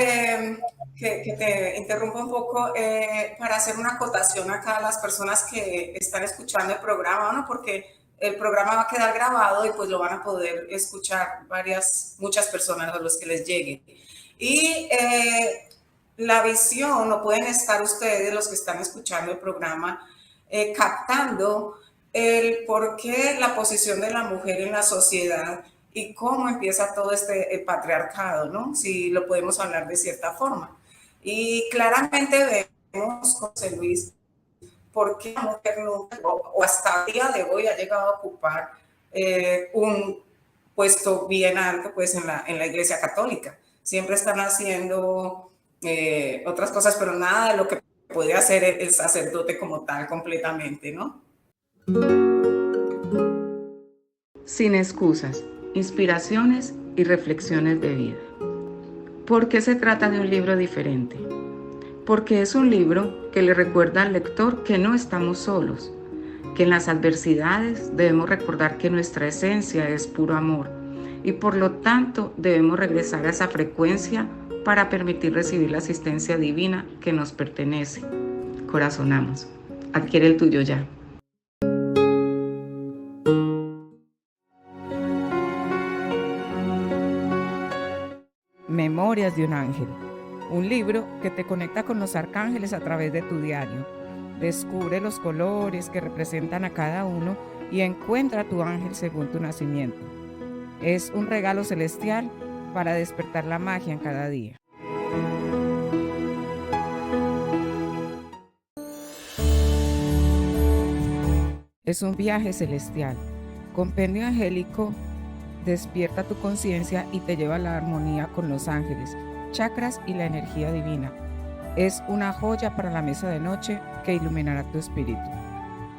que te interrumpa un poco, para hacer una acotación acá a las personas que están escuchando el programa, ¿no? Porque el programa va a quedar grabado y pues lo van a poder escuchar muchas personas a los que les llegue. Y la visión, no pueden estar ustedes, los que están escuchando el programa, captando el por qué la posición de la mujer en la sociedad y cómo empieza todo el patriarcado, ¿no? Si lo podemos hablar de cierta forma. Y claramente vemos, José Luis, por qué la mujer nunca, o hasta el día de hoy, ha llegado a ocupar un puesto bien alto pues, en la Iglesia Católica. Siempre están haciendo otras cosas, pero nada de lo que puede hacer el sacerdote como tal completamente, ¿no? Sin excusas, inspiraciones y reflexiones de vida. ¿Por qué se trata de un libro diferente? Porque es un libro que le recuerda al lector que no estamos solos, que en las adversidades debemos recordar que nuestra esencia es puro amor y por lo tanto debemos regresar a esa frecuencia para permitir recibir la asistencia divina que nos pertenece. Corazonamos. Adquiere el tuyo ya. Memorias de un ángel, un libro que te conecta con los arcángeles a través de tu diario. Descubre los colores que representan a cada uno y encuentra a tu ángel según tu nacimiento. Es un regalo celestial para despertar la magia en cada día. Es un viaje celestial. Compendio angélico despierta tu conciencia y te lleva a la armonía con los ángeles, chakras y la energía divina. Es una joya para la mesa de noche que iluminará tu espíritu.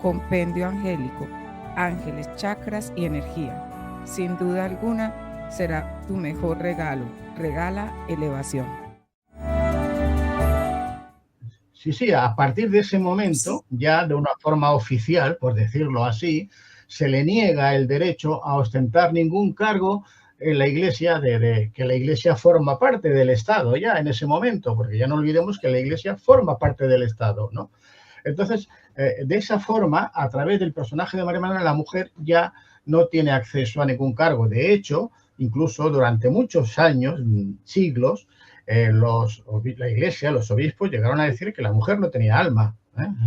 Compendio angélico, ángeles, chakras y energía. Sin duda alguna, será tu mejor regalo. Regala elevación. Sí, a partir de ese momento, ya de una forma oficial, por decirlo así, se le niega el derecho a ostentar ningún cargo en la Iglesia, que la Iglesia forma parte del Estado ya en ese momento, porque ya no olvidemos que la Iglesia forma parte del Estado, ¿no? Entonces, de esa forma, a través del personaje de María Magdalena, la mujer ya no tiene acceso a ningún cargo. De hecho, incluso durante muchos años, siglos, la Iglesia, los obispos llegaron a decir que la mujer no tenía alma.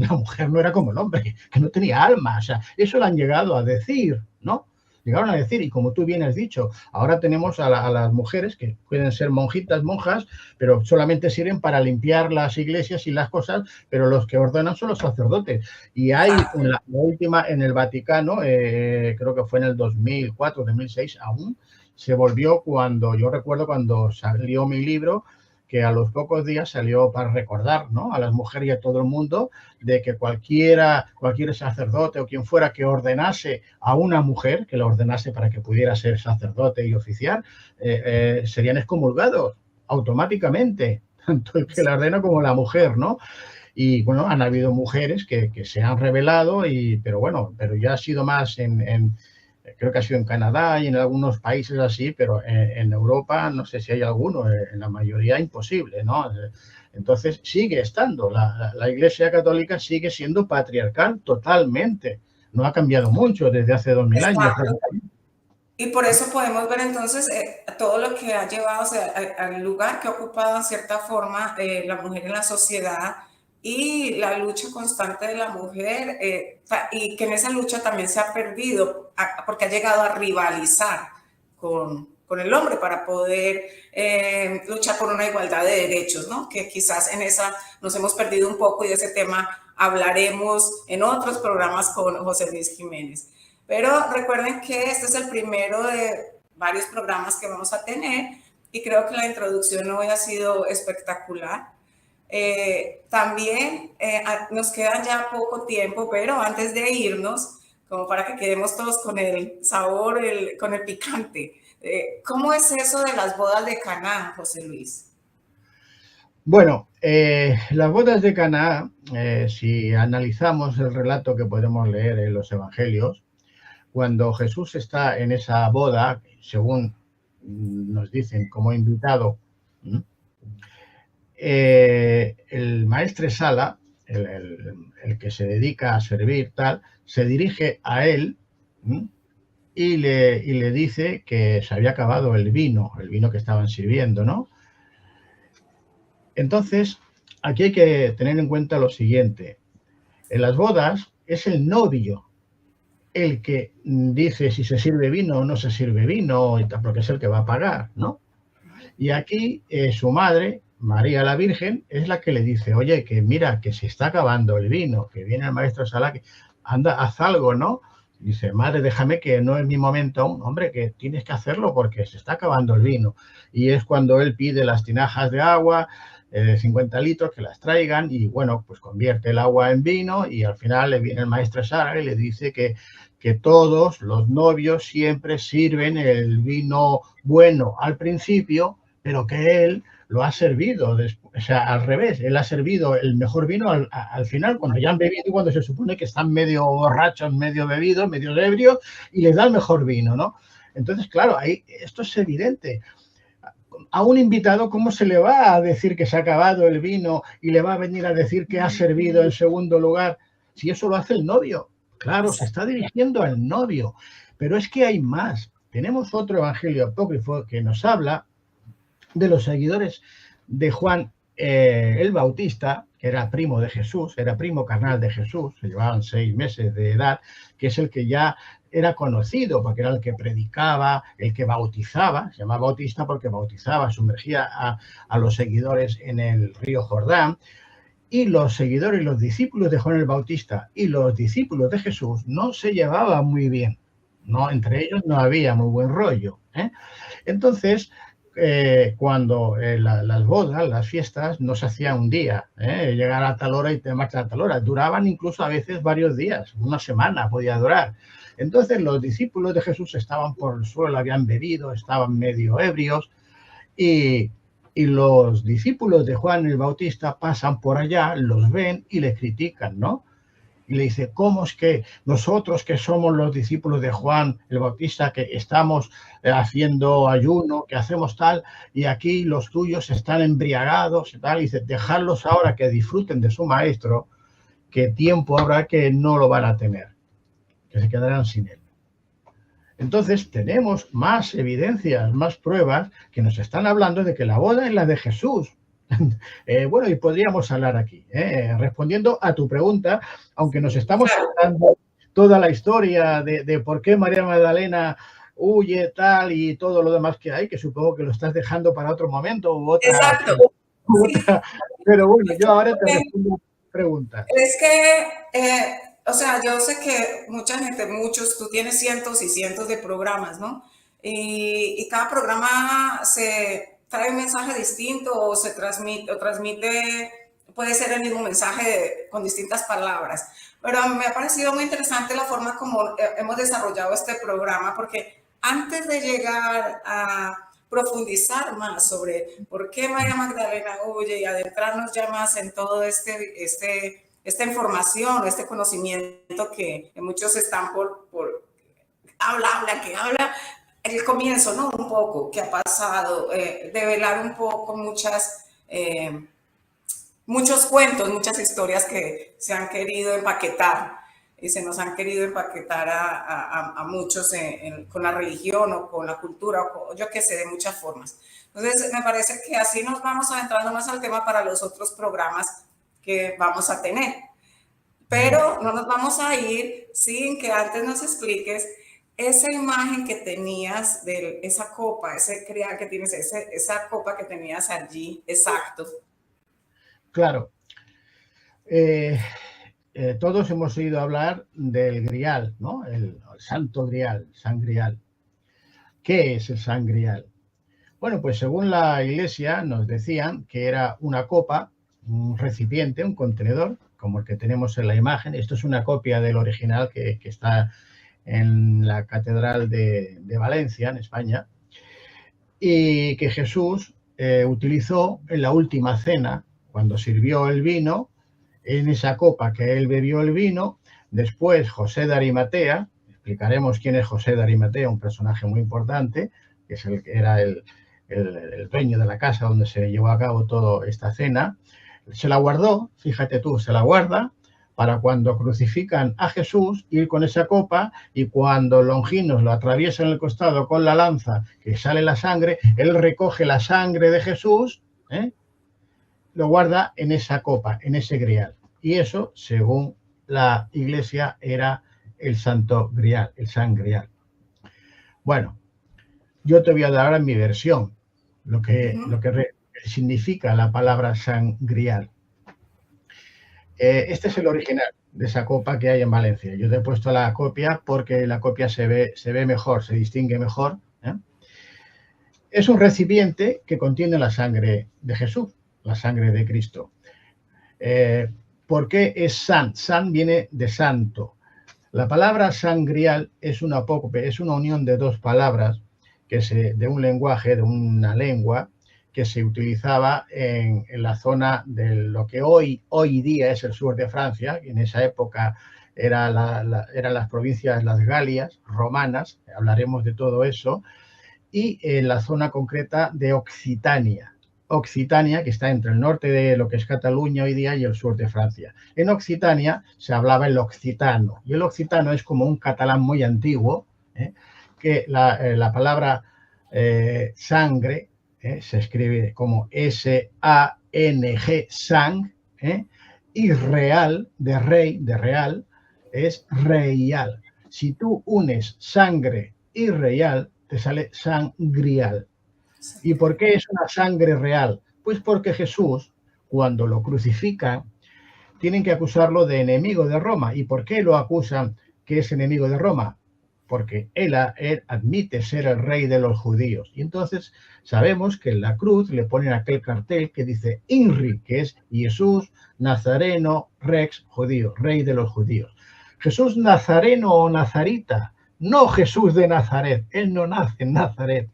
La mujer no era como el hombre, que no tenía alma. O sea, eso lo han llegado a decir, ¿no? Llegaron a decir, y como tú bien has dicho, ahora tenemos a las mujeres que pueden ser monjitas, monjas, pero solamente sirven para limpiar las iglesias y las cosas, pero los que ordenan son los sacerdotes. Y hay la última en el Vaticano, creo que fue en el 2004, 2006, aún se volvió yo recuerdo cuando salió mi libro, que a los pocos días salió para recordar, ¿no?, a las mujeres y a todo el mundo de que cualquier sacerdote o quien fuera que ordenase a una mujer, que la ordenase para que pudiera ser sacerdote y oficiar, serían excomulgados automáticamente, tanto el que la ordena como la mujer, ¿no? Y bueno, han habido mujeres que se han rebelado, pero ya ha sido más creo que ha sido en Canadá y en algunos países así, pero en Europa no sé si hay alguno, en la mayoría imposible, ¿no? Entonces sigue estando, la Iglesia Católica sigue siendo patriarcal totalmente, no ha cambiado mucho desde hace 2000 años. Y por eso podemos ver entonces todo lo que ha llevado, o sea, al lugar que ha ocupado en cierta forma la mujer en la sociedad y la lucha constante de la mujer y que en esa lucha también se ha perdido porque ha llegado a rivalizar con el hombre para poder luchar por una igualdad de derechos, ¿no? Que quizás en esa nos hemos perdido un poco y de ese tema hablaremos en otros programas con José Luis Jiménez. Pero recuerden que este es el primero de varios programas que vamos a tener y creo que la introducción hoy ha sido espectacular. También nos queda ya poco tiempo, pero antes de irnos, como para que quedemos todos con el sabor, con el picante. ¿Cómo es eso de las bodas de Caná, José Luis? Bueno, las bodas de Caná, si analizamos el relato que podemos leer en los evangelios, cuando Jesús está en esa boda, según nos dicen como invitado, el maestresala, el que se dedica a servir, tal, se dirige a él y le dice que se había acabado el vino que estaban sirviendo, ¿no? Entonces, aquí hay que tener en cuenta lo siguiente. En las bodas es el novio el que dice si se sirve vino o no se sirve vino, porque es el que va a pagar, ¿no? Y aquí su madre, María la Virgen, es la que le dice, oye, que mira, que se está acabando el vino, que viene el maestresala, que anda, haz algo, ¿no? Dice, madre, déjame, que no es mi momento aún. Hombre, que tienes que hacerlo porque se está acabando el vino. Y es cuando él pide las tinajas de agua, 50 litros, que las traigan, y bueno, pues convierte el agua en vino, y al final le viene el maestresala y le dice que todos los novios siempre sirven el vino bueno al principio, pero que él lo ha servido, o sea, al revés, él ha servido el mejor vino al final, cuando ya han bebido y cuando se supone que están medio borrachos, medio bebidos, medio ebrios, y les da el mejor vino, ¿no? Entonces, claro, ahí esto es evidente. A un invitado, ¿cómo se le va a decir que se ha acabado el vino y le va a venir a decir que ha servido en segundo lugar, si eso lo hace el novio? Claro, se está dirigiendo al novio, pero es que hay más. Tenemos otro evangelio apócrifo que nos habla de los seguidores de Juan el Bautista, que era primo de Jesús, era primo carnal de Jesús, se llevaban 6 meses de edad, que es el que ya era conocido, porque era el que predicaba, el que bautizaba, se llamaba Bautista porque bautizaba, sumergía a los seguidores en el río Jordán. Y los seguidores y los discípulos de Juan el Bautista y los discípulos de Jesús no se llevaban muy bien, ¿no? Entre ellos no había muy buen rollo, ¿eh? Entonces, cuando las bodas, las fiestas, no se hacían un día, llegar a tal hora y te marchas a tal hora, duraban incluso a veces varios días, una semana podía durar. Entonces los discípulos de Jesús estaban por el suelo, habían bebido, estaban medio ebrios, y los discípulos de Juan el Bautista pasan por allá, los ven y le critican, ¿no? Y le dice, ¿cómo es que nosotros que somos los discípulos de Juan el Bautista, que estamos haciendo ayuno, que hacemos tal, y aquí los tuyos están embriagados y tal? Y dice, dejadlos ahora que disfruten de su maestro, que tiempo habrá que no lo van a tener, que se quedarán sin él. Entonces tenemos más evidencias, más pruebas que nos están hablando de que la boda es la de Jesús. Bueno, y podríamos hablar aquí, respondiendo a tu pregunta, aunque nos estamos contando toda la historia de por qué María Magdalena huye, tal, y todo lo demás que hay, que supongo que lo estás dejando para otro momento u otra. Exacto. Otra, pero bueno, yo ahora te respondo preguntas. Es que, o sea, yo sé que mucha gente, tú tienes cientos y cientos de programas, ¿no? Y cada programa trae un mensaje distinto o transmite, puede ser el mismo mensaje con distintas palabras. Pero me ha parecido muy interesante la forma como hemos desarrollado este programa, porque antes de llegar a profundizar más sobre por qué María Magdalena huye y adentrarnos ya más en todo esta información, este conocimiento que muchos están por habla, el comienzo, ¿no? Un poco, qué ha pasado, develar un poco muchos cuentos, muchas historias que se han querido empaquetar y se nos han querido empaquetar a muchos con la religión o con la cultura, o yo qué sé, de muchas formas. Entonces, me parece que así nos vamos adentrando más al tema para los otros programas que vamos a tener. Pero no nos vamos a ir sin que antes nos expliques esa imagen que tenías de esa copa, ese crial que tienes, esa copa que tenías allí, exacto. Claro. Todos hemos oído hablar del Grial, ¿no? El Santo Grial, San Grial. ¿Qué es el San Grial? Bueno, pues según la Iglesia nos decían que era una copa, un recipiente, un contenedor, como el que tenemos en la imagen. Esto es una copia del original que está en la Catedral de Valencia, en España, y que Jesús utilizó en la última cena, cuando sirvió el vino, en esa copa que él bebió el vino. Después José de Arimatea, explicaremos quién es José de Arimatea, un personaje muy importante, que es era el dueño de la casa donde se llevó a cabo toda esta cena. Se la guardó, fíjate tú, se la guarda para cuando crucifican a Jesús, ir con esa copa, y cuando Longinos lo atraviesa en el costado con la lanza, que sale la sangre, él recoge la sangre de Jesús, lo guarda en esa copa, en ese grial. Y eso, según la Iglesia, era el Santo Grial, el San Grial. Bueno, yo te voy a dar ahora mi versión, lo que significa la palabra San Grial. Este es el original de esa copa que hay en Valencia. Yo te he puesto la copia porque la copia se ve mejor, se distingue mejor. Es un recipiente que contiene la sangre de Jesús, la sangre de Cristo. ¿Por qué es san? San viene de santo. La palabra San Grial es una unión de dos palabras de un lenguaje, de una lengua, que se utilizaba en la zona de lo que hoy día es el sur de Francia, y en esa época eran las provincias, las Galias romanas, hablaremos de todo eso, y en la zona concreta de Occitania. Occitania, que está entre el norte de lo que es Cataluña hoy día y el sur de Francia. En Occitania se hablaba el occitano, y el occitano es como un catalán muy antiguo, que la palabra sangre se escribe como S-A-N-G, sang, y real, de rey, de real, es reial. Si tú unes sangre y reial, te sale sangrial. ¿Y por qué es una sangre real? Pues porque Jesús, cuando lo crucifican, tienen que acusarlo de enemigo de Roma. ¿Y por qué lo acusan que es enemigo de Roma? Porque él admite ser el rey de los judíos. Y entonces sabemos que en la cruz le ponen aquel cartel que dice INRI, que es Jesús Nazareno Rex judío, rey de los judíos. Jesús Nazareno o Nazarita, no Jesús de Nazaret, él no nace en Nazaret.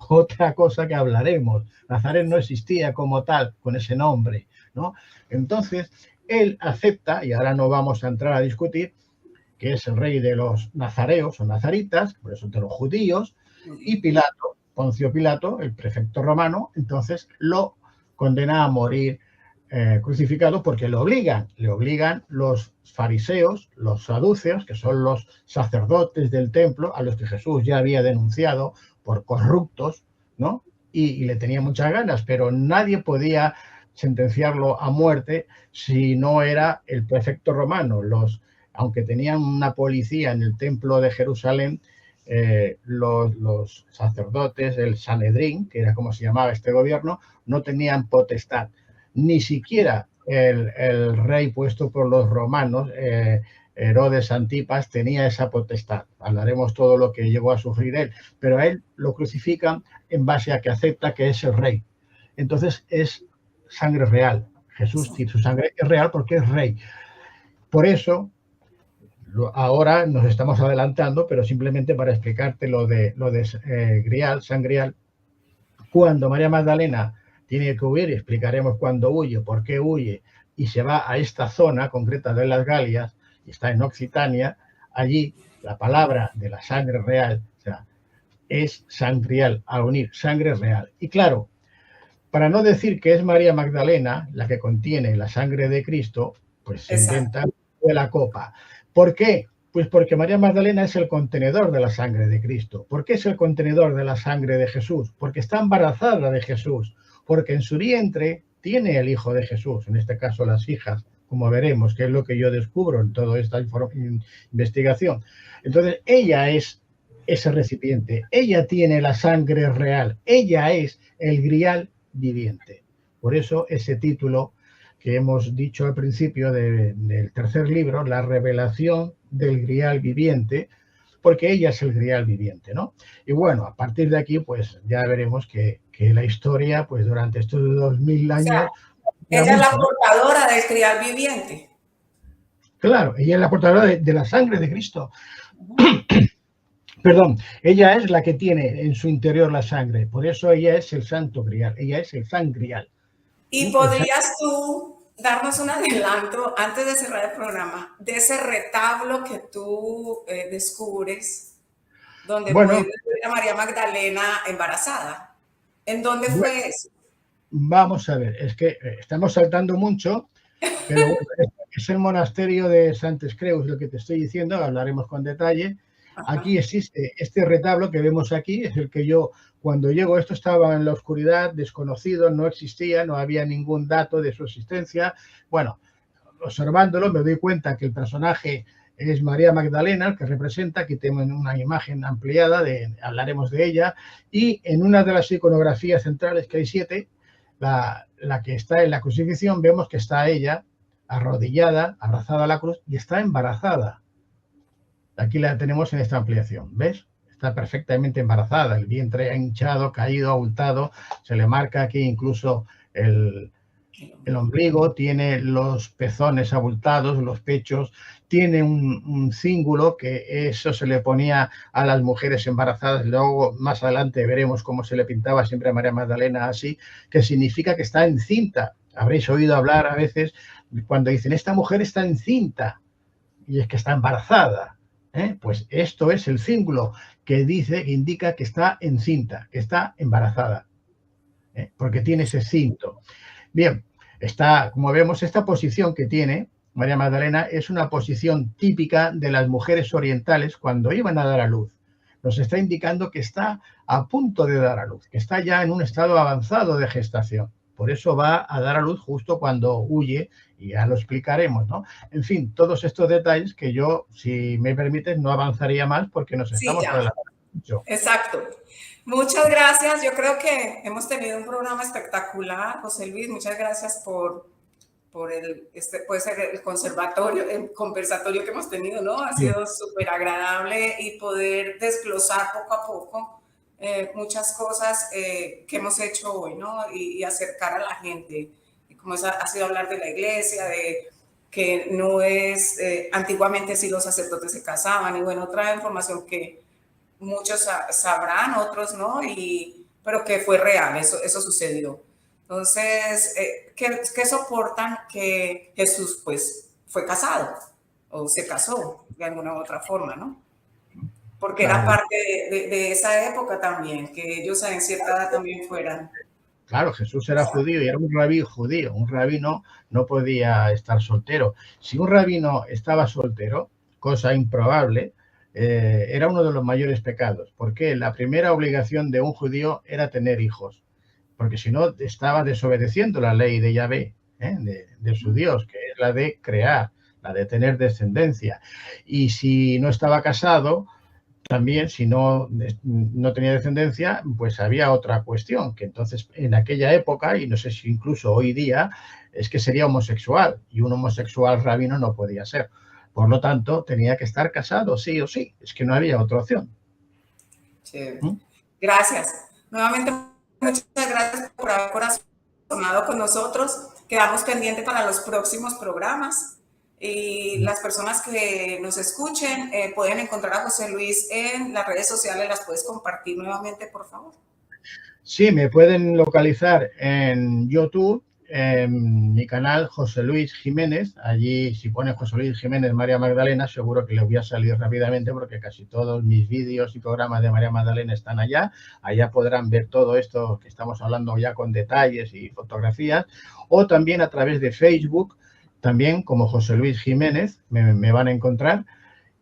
Otra cosa que hablaremos, Nazaret no existía como tal, con ese nombre, ¿no? Entonces, él acepta, y ahora no vamos a entrar a discutir, que es el rey de los nazareos o nazaritas, por eso de los judíos, y Pilato, Poncio Pilato, el prefecto romano, entonces lo condena a morir crucificado porque le obligan los fariseos, los saduceos, que son los sacerdotes del templo, a los que Jesús ya había denunciado por corruptos, ¿no? Y le tenía muchas ganas, pero nadie podía sentenciarlo a muerte si no era el prefecto romano. Aunque tenían una policía en el templo de Jerusalén, los sacerdotes del Sanedrín, que era como se llamaba este gobierno, no tenían potestad. Ni siquiera el rey puesto por los romanos, Herodes Antipas, tenía esa potestad. Hablaremos todo lo que llegó a sufrir él, pero a él lo crucifican en base a que acepta que es el rey. Entonces es sangre real. Jesús, su sangre es real porque es rey. Por eso, ahora nos estamos adelantando, pero simplemente para explicarte lo de Grial, San Grial, cuando María Magdalena tiene que huir, y explicaremos cuándo huye, por qué huye, y se va a esta zona concreta de las Galias, y está en Occitania, allí la palabra de la sangre real, o sea, es sangrial, al unir sangre real. Y claro, para no decir que es María Magdalena la que contiene la sangre de Cristo, pues se inventa de la copa. ¿Por qué? Pues porque María Magdalena es el contenedor de la sangre de Cristo. ¿Por qué es el contenedor de la sangre de Jesús? Porque está embarazada de Jesús, porque en su vientre tiene el hijo de Jesús, en este caso las hijas, como veremos, que es lo que yo descubro en toda esta investigación. Entonces, ella es ese recipiente, ella tiene la sangre real, ella es el grial viviente. Por eso ese título que hemos dicho al principio del tercer libro, la revelación del grial viviente, porque ella es el grial viviente, ¿no? Y bueno, a partir de aquí, pues ya veremos que la historia, pues durante estos 2000 años... O sea, ella es la portadora del grial viviente. Claro, ella es la portadora de la sangre de Cristo. Perdón, ella es la que tiene en su interior la sangre, por eso ella es el santo grial, ella es el sangrial. ¿Y podrías tú darnos un adelanto, antes de cerrar el programa, de ese retablo que tú descubres, donde puedes ver a María Magdalena embarazada? ¿En dónde fue eso? Vamos a ver, es que estamos saltando mucho, pero bueno, es el monasterio de Santes Creus, lo que te estoy diciendo, hablaremos con detalle. Aquí existe este retablo que vemos aquí, es el que yo, cuando llego, esto estaba en la oscuridad, desconocido, no existía, no había ningún dato de su existencia. Bueno, observándolo me doy cuenta que el personaje es María Magdalena, el que representa, aquí tengo una imagen ampliada, hablaremos de ella, y en una de las iconografías centrales, que hay 7, la que está en la crucifixión, vemos que está ella arrodillada, abrazada a la cruz, y está embarazada. Aquí la tenemos en esta ampliación, ¿ves? Está perfectamente embarazada, el vientre hinchado, caído, abultado, se le marca aquí incluso el ombligo, tiene los pezones abultados, los pechos, tiene un cíngulo que eso se le ponía a las mujeres embarazadas, luego más adelante veremos cómo se le pintaba siempre a María Magdalena así, que significa que está encinta. Habréis oído hablar a veces cuando dicen, esta mujer está encinta, y es que está embarazada. Pues esto es el cíngulo que indica que está encinta, que está embarazada, porque tiene ese cinto. Bien, como vemos, esta posición que tiene María Magdalena es una posición típica de las mujeres orientales cuando iban a dar a luz. Nos está indicando que está a punto de dar a luz, que está ya en un estado avanzado de gestación. Por eso va a dar a luz justo cuando huye, y ya lo explicaremos, ¿no? En fin, todos estos detalles que yo, si me permites, no avanzaría más porque nos estamos adelantando mucho. Exacto. Muchas gracias. Yo creo que hemos tenido un programa espectacular, José Luis. Muchas gracias por puede ser el conversatorio que hemos tenido, ¿no? Ha sido súper agradable y poder desglosar poco a poco muchas cosas que hemos hecho hoy, ¿no? Y acercar a la gente. Y como ha sido hablar de la iglesia, de que no es, antiguamente sí los sacerdotes se casaban, y bueno, otra información que muchos sabrán, otros no, pero que fue real, eso sucedió. Entonces, ¿qué soportan que Jesús pues fue casado o se casó de alguna u otra forma, ¿no? Porque claro, era parte de esa época también, que ellos en cierta edad también fueran. Claro, Jesús era judío y era un rabí judío. Un rabino no podía estar soltero. Si un rabino estaba soltero, cosa improbable, era uno de los mayores pecados. Porque la primera obligación de un judío era tener hijos. Porque si no, estaba desobedeciendo la ley de Yahvé, de su Dios, que es la de crear, la de tener descendencia. Y si no estaba casado, también, si no tenía descendencia, pues había otra cuestión, que entonces en aquella época, y no sé si incluso hoy día, es que sería homosexual, y un homosexual rabino no podía ser. Por lo tanto, tenía que estar casado, sí o sí, es que no había otra opción. Sí. Gracias. Nuevamente, muchas gracias por haber corazonado con nosotros. Quedamos pendientes para los próximos programas. Y las personas que nos escuchen pueden encontrar a José Luis en las redes sociales. ¿Las puedes compartir nuevamente, por favor? Sí, me pueden localizar en YouTube, en mi canal José Luis Jiménez. Allí, si pones José Luis Jiménez María Magdalena, seguro que le voy a salir rápidamente porque casi todos mis vídeos y programas de María Magdalena están allá. Allá podrán ver todo esto que estamos hablando ya con detalles y fotografías. O también a través de Facebook, también como José Luis Jiménez, me van a encontrar.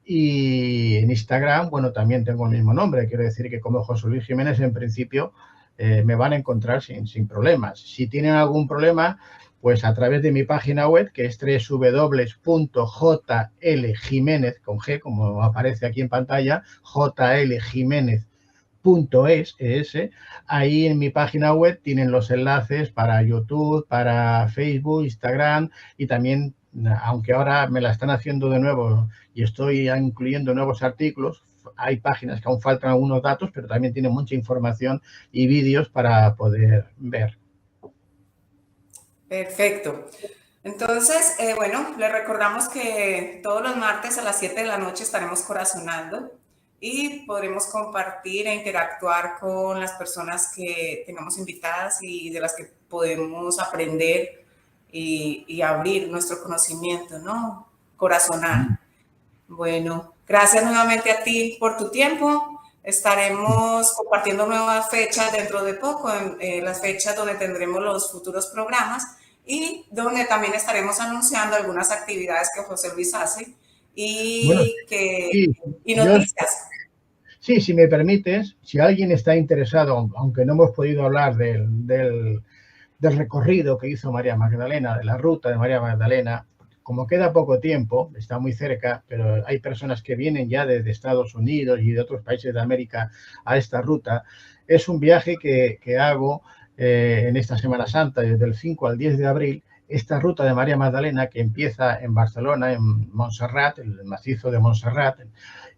Y en Instagram, bueno, también tengo el mismo nombre. Quiero decir que como José Luis Jiménez, en principio, me van a encontrar sin problemas. Si tienen algún problema, pues a través de mi página web, que es www.jljiménez, con G, como aparece aquí en pantalla, jljiménez.es, ahí en mi página web tienen los enlaces para YouTube, para Facebook, Instagram, y también, aunque ahora me la están haciendo de nuevo y estoy incluyendo nuevos artículos, hay páginas que aún faltan algunos datos, pero también tienen mucha información y vídeos para poder ver. Perfecto. Entonces, bueno, les recordamos que todos los martes a las 7 de la noche estaremos corazonando y podremos compartir e interactuar con las personas que tengamos invitadas y de las que podemos aprender y abrir nuestro conocimiento, ¿no? Corazonar. Bueno, gracias nuevamente a ti por tu tiempo. Estaremos compartiendo nuevas fechas dentro de poco, en las fechas donde tendremos los futuros programas y donde también estaremos anunciando algunas actividades que José Luis hace y, Bueno, y noticias. Sí, si me permites, si alguien está interesado, aunque no hemos podido hablar del recorrido que hizo María Magdalena, de la ruta de María Magdalena, como queda poco tiempo, está muy cerca, pero hay personas que vienen ya desde Estados Unidos y de otros países de América a esta ruta. Es un viaje que hago en esta Semana Santa, desde el 5 al 10 de abril, esta ruta de María Magdalena que empieza en Barcelona, en Montserrat, el macizo de Montserrat,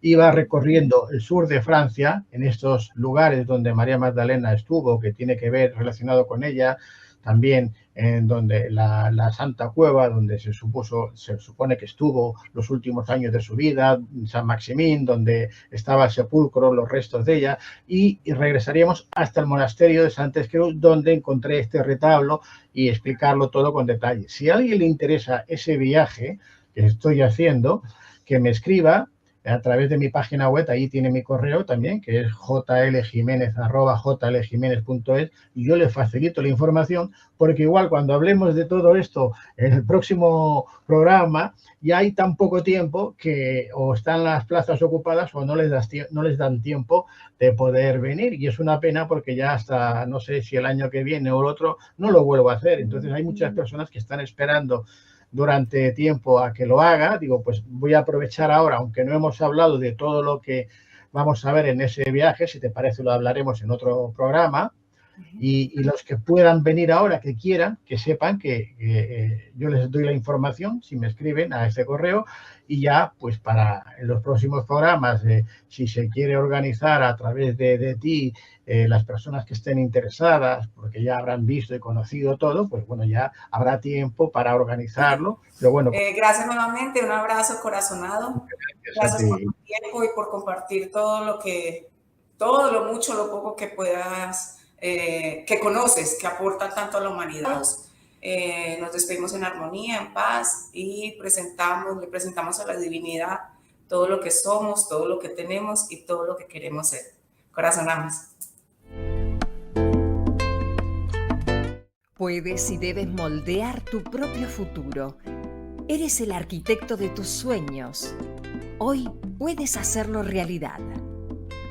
y va recorriendo el sur de Francia, en estos lugares donde María Magdalena estuvo, que tiene que ver relacionado con ella, también en donde la Santa Cueva, donde se supone que estuvo los últimos años de su vida, San Maximín, donde estaba el sepulcro, los restos de ella, y regresaríamos hasta el monasterio de Sant Escriu, donde encontré este retablo y explicarlo todo con detalle. Si a alguien le interesa ese viaje que estoy haciendo, que me escriba a través de mi página web, ahí tiene mi correo también, que es jljimenez@jljimenez.es, y yo le facilito la información, porque igual cuando hablemos de todo esto en el próximo programa, ya hay tan poco tiempo que o están las plazas ocupadas o no les dan tiempo de poder venir, y es una pena porque ya hasta, no sé si el año que viene o el otro, no lo vuelvo a hacer. Entonces hay muchas personas que están esperando durante tiempo a que lo haga. Digo, pues voy a aprovechar ahora, aunque no hemos hablado de todo lo que vamos a ver en ese viaje, si te parece lo hablaremos en otro programa, y los que puedan venir ahora, que quieran, que sepan que yo les doy la información si me escriben a ese correo, y ya pues para en los próximos programas, si se quiere organizar a través de ti, las personas que estén interesadas, porque ya habrán visto y conocido todo, pues bueno, ya habrá tiempo para organizarlo. Pero bueno, gracias nuevamente, un abrazo corazonado. Gracias por tu tiempo y por compartir todo lo mucho, lo poco que puedas, que conoces, que aporta tanto a la humanidad. Nos despedimos en armonía, en paz, y le presentamos a la divinidad todo lo que somos, todo lo que tenemos y todo lo que queremos ser. Corazonamos. Puedes y debes moldear tu propio futuro. Eres el arquitecto de tus sueños. Hoy puedes hacerlo realidad.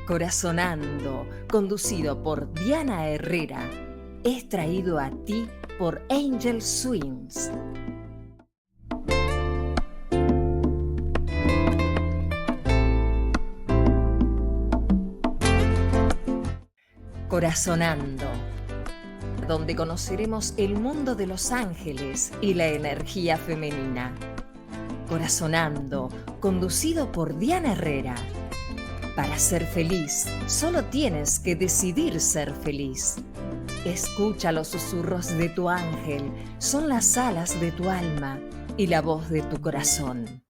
Corazonando, conducido por Diana Herrera, es traído a ti por Angel Swings. Corazonando, donde conoceremos el mundo de los ángeles y la energía femenina. Corazonando, conducido por Diana Herrera. Para ser feliz, solo tienes que decidir ser feliz. Escucha los susurros de tu ángel, son las alas de tu alma y la voz de tu corazón.